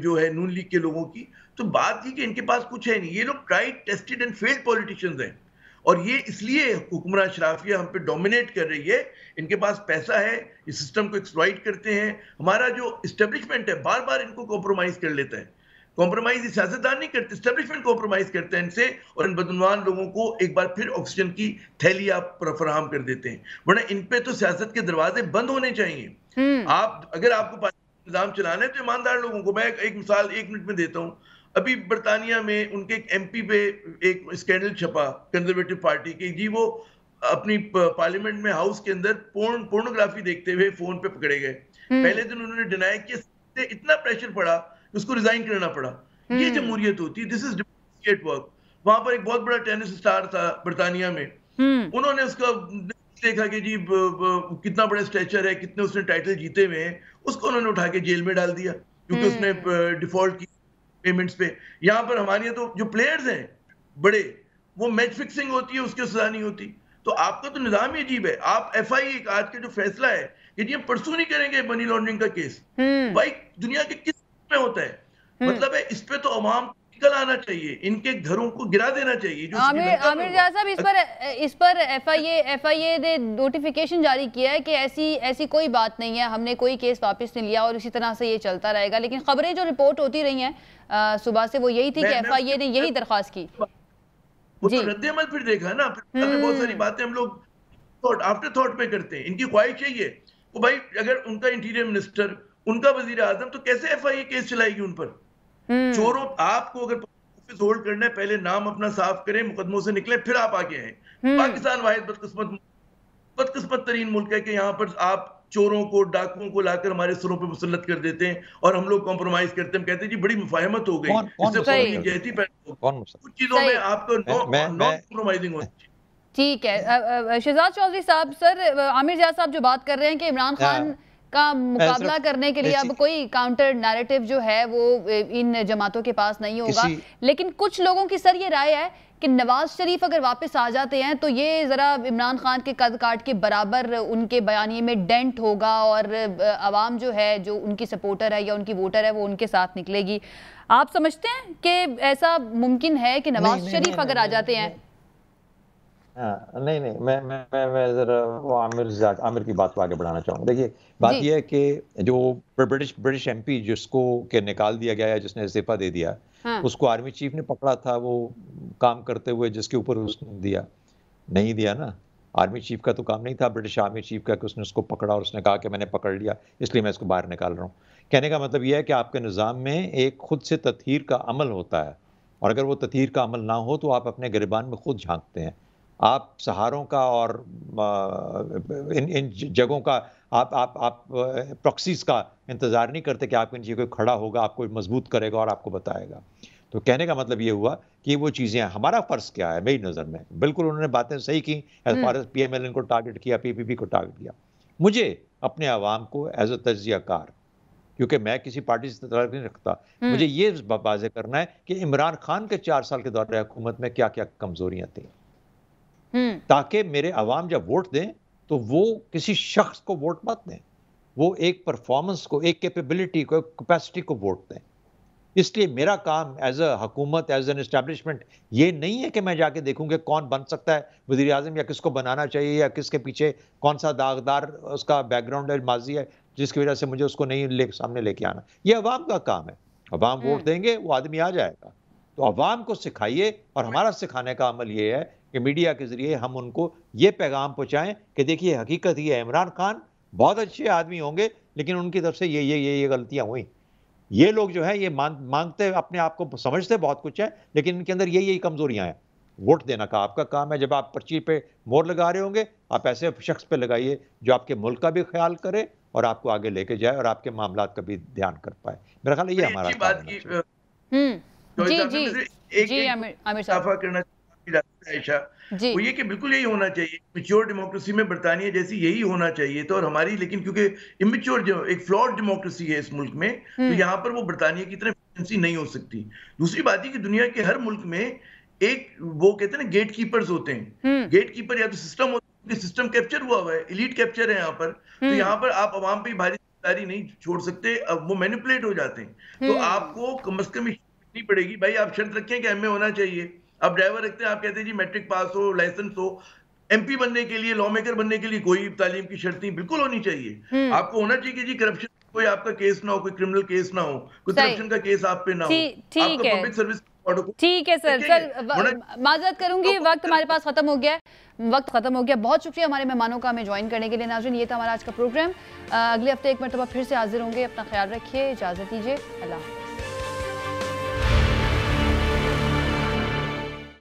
जो है नून लीग के लोगों की। तो बात थी कि इनके पास कुछ है नहीं, ये लोग tried tested and failed politicians हैं, और ये इसलिए हुक्मरान शराफिया हम पे डोमिनेट कर रही है। इनके पास पैसा है, इस सिस्टम को एक्सप्लॉइट करते हैं। हमारा जो इस्टेब्लिशमेंट है बार बार इनको कॉम्प्रोमाइज कर लेता है। कॉम्प्रोमाइज सियासतदान नहीं करते, इस्टेब्लिशमेंट कॉम्प्रोमाइज करते हैं इनसे, और इन बदनवान लोगों को एक बार फिर ऑक्सीजन की थैली आप फराहम कर देते हैं। वरना इन पे तो सियासत के दरवाजे बंद होने चाहिए। आप अगर आपको निजाम चलाना है तो ईमानदार लोगों को, मैं एक मिसाल 1 मिनट में देता हूँ। अभी बरतानिया में उनके एक MP पे एक स्कैंडल छपा कंजर्वेटिव पार्टी की, जी वो अपनी पार्लियामेंट में हाउस के अंदर पोर्नोग्राफी देखते हुए फोन पे पकड़े गए। पहले दिन उन्होंने डिनाई किया, इतना प्रेशर पड़ा उसको रिजाइन करना पड़ा। ये जमहूरियत होती है, दिस इज डेमोक्रेट वर्क। वहां पर एक बहुत बड़ा टेनिस स्टार था बरतानिया में, उन्होंने उसका देखा कि जी कितना बड़ा स्टेचर है, कितने उसने टाइटल जीते हुए हैं, उसको उन्होंने उठा के जेल में डाल दिया क्योंकि उसने डिफॉल्ट की पेमेंट्स पे। यहाँ पर हमारे तो जो प्लेयर्स हैं बड़े, वो मैच फिक्सिंग होती है, उसकी सजा नहीं होती। तो आपका तो निजाम ही अजीब है। आप FIA का आज का जो फैसला है कि जी हम परसों नहीं करेंगे मनी लॉन्ड्रिंग का केस, भाई दुनिया के किस में होता है? मतलब है इस पे तो अवाम निकल आना चाहिए, इनके घरों को गिरा देना चाहिए। जो आमिर जाज साहब, इस पर FIA ने नोटिफिकेशन जारी किया है कि ऐसी कोई बात नहीं है, हमने कोई केस वापस नहीं लिया और इसी तरह से ये चलता रहेगा। लेकिन खबरें जो रिपोर्ट होती रही हैं सुबह से वो यही थी कि FIA ने यही दरख्वास्त की। वो तो रद्द-ए-अमल फिर देखा ना, फिर में बहुत सारी बातें हम लोग आफ्टर थॉट पे करते हैं। इनकी ख्वाहिश यही है वो भाई अगर उनका इंटीरियर मिनिस्टर, उनका वजीर आजम, तो कैसे FIA केस चलाएगी उन पर? चोरों, आपको अगर ऑफिस होल्ड करना है पहले नाम अपना साफ करें, मुकदमों से निकले, फिर आप आगे हैं। पाकिस्तान वाहिद बदकिस्मत तरीन मुल्क है कि यहाँ पर आप चोरों को, डाकुओं को लाकर हमारे सरों पर मुसल्लत कर देते हैं और हम लोग कॉम्प्रोमाइज करते हैं। कहते हैं जी बड़ी मुफाहमत हो गई, कुछ चीजों में आपको नॉन कॉम्प्रोमाइजिंग होती है। ठीक है शहजाद चौधरी साहब, सर आमिर जाज साहब जो बात कर रहे हैं कि इमरान खान का मुकाबला करने के लिए अब कोई काउंटर नैरेटिव जो है वो इन जमातों के पास नहीं होगा, लेकिन कुछ लोगों की सर ये राय है कि नवाज शरीफ अगर वापस आ जाते हैं तो ये जरा इमरान खान के कद काट के बराबर उनके बयानिए में डेंट होगा और आवाम जो है, जो उनकी सपोर्टर है या उनकी वोटर है, वो उनके साथ निकलेगी। आप समझते हैं कि ऐसा मुमकिन है कि नवाज शरीफ अगर आ जाते हैं? नहीं, मैं जरा वो आमिर की बात को आगे बढ़ाना चाहूँगा। देखिए बात यह है कि जो ब्रिटिश MP जिसको के निकाल दिया गया है, जिसने इस्तीफा दे दिया, उसको आर्मी चीफ ने पकड़ा था वो काम करते हुए, जिसके ऊपर उसने नहीं दिया ना। आर्मी चीफ का तो काम नहीं था, ब्रिटिश आर्मी चीफ का, कि उसने उसको पकड़ा और उसने कहा कि मैंने पकड़ लिया इसलिए मैं इसको बाहर निकाल रहा हूँ। कहने का मतलब यह है कि आपके निज़ाम में एक खुद से तत्हीर का अमल होता है, और अगर वो तत्हीर का अमल ना हो तो आप अपने गिरबान में खुद झांकते हैं। आप सहारों का और इन जगहों का आप प्रॉक्सीज का इंतज़ार नहीं करते कि आपके नीचे कोई खड़ा होगा, आपको मजबूत करेगा और आपको बताएगा। तो कहने का मतलब ये हुआ कि वो चीज़ें, हमारा फ़र्ज़ क्या है मेरी नज़र में, बिल्कुल उन्होंने बातें सही की, एज फार एज PMLN को टारगेट किया, PPP को टारगेट किया। मुझे अपने आवाम को एज अ तज्ज़ियाकार, क्योंकि मैं किसी पार्टी से ताल्लुक नहीं रखता, मुझे ये वाज़ेह करना है कि इमरान खान के 4 साल के दौरे हुकूमत में क्या क्या कमज़ोरियाँ थी, ताकि मेरे अवाम जब वोट दें तो वो किसी शख्स को वोट मत दें, वो एक परफॉर्मेंस को, एक कैपेबिलिटी को, एक कैपेसिटी को वोट दें। इसलिए मेरा काम एज अ हुकूमत, एज एन एस्टैब्लिशमेंट, ये नहीं है कि मैं जाके देखूं कि कौन बन सकता है वज़ीर आज़म या किसको बनाना चाहिए या किसके पीछे कौन सा दागदार उसका बैकग्राउंड है, माजी है, जिसकी वजह से मुझे उसको नहीं सामने लेके आना। ये अवाम का काम है, अवाम वोट देंगे, वो आदमी आ जाएगा। तो अवाम को सिखाइए, और हमारा सिखाने का अमल ये है कि मीडिया के जरिए हम उनको ये पैगाम पहुंचाएं कि देखिए हकीकत ये है, इमरान खान बहुत अच्छे आदमी होंगे लेकिन उनकी तरफ से ये गलतियां हुई। ये लोग जो है ये मांगते, अपने आप को समझते बहुत कुछ है, लेकिन इनके अंदर यही कमजोरियां हैं। वोट देना का आपका काम है। जब आप पर्ची पे मोहर लगा रहे होंगे, आप ऐसे शख्स पे लगाइए जो आपके मुल्क का भी ख्याल करे और आपको आगे लेके जाए और आपके मामलात का भी ध्यान कर पाए। मेरा ख्याल है ये हमारा काम है। आयशा, वो ये कि बिल्कुल यही होना चाहिए, मैच्योर डेमोक्रेसी में बरतानिया जैसी यही होना चाहिए तो, और हमारी, लेकिन क्योंकि इमेच्योर जो एक फ्लॉड डेमोक्रेसी है इस मुल्क में, तो यहाँ पर वो बरतानिया की तरह एफिशिएंसी नहीं हो सकती। दूसरी बात है कि दुनिया के हर मुल्क में एक वो कहते हैं ना गेट कीपर्स होते हैं। गेट कीपर या तो सिस्टम होता है, सिस्टम कैप्चर हुआ है, एलीट कैप्चर है यहाँ पर, तो यहाँ पर आप अवाम पे भारी जिम्मेदारी नहीं छोड़ सकते, अब वो मैनिपुलेट हो जाते हैं। तो आपको कम से कम नहीं पड़ेगी, भाई आप शर्त रखें कि MA होना चाहिए, आप ड्राइवर रखते हैं, आप कहते हैं जी मैट्रिक पास हो, लाइसेंस हो। MP बनने के लिए, लॉ मेकर बनने के लिए कोई तालीम की शर्त नहीं, बिल्कुल होनी चाहिए। आपको होना चाहिए कि जी करप्शन कोई आपका केस ना हो, कोई क्रिमिनल केस ना हो, कोई करप्शन का केस आप पे ना हो, ठीक है, पब्लिक सर्विस। ठीक है सर, माजरत करूंगी, वक्त हमारे पास खत्म हो गया, बहुत शुक्रिया हमारे मेहमानों का हमें ज्वाइन करने के लिए। नाज़रीन, ये था हमारा आज का प्रोग्राम। अगले हफ्ते एक मरतबा फिर से हाजिर होंगे। अपना ख्याल रखिए, इजाजत दीजिए, अल्लाह।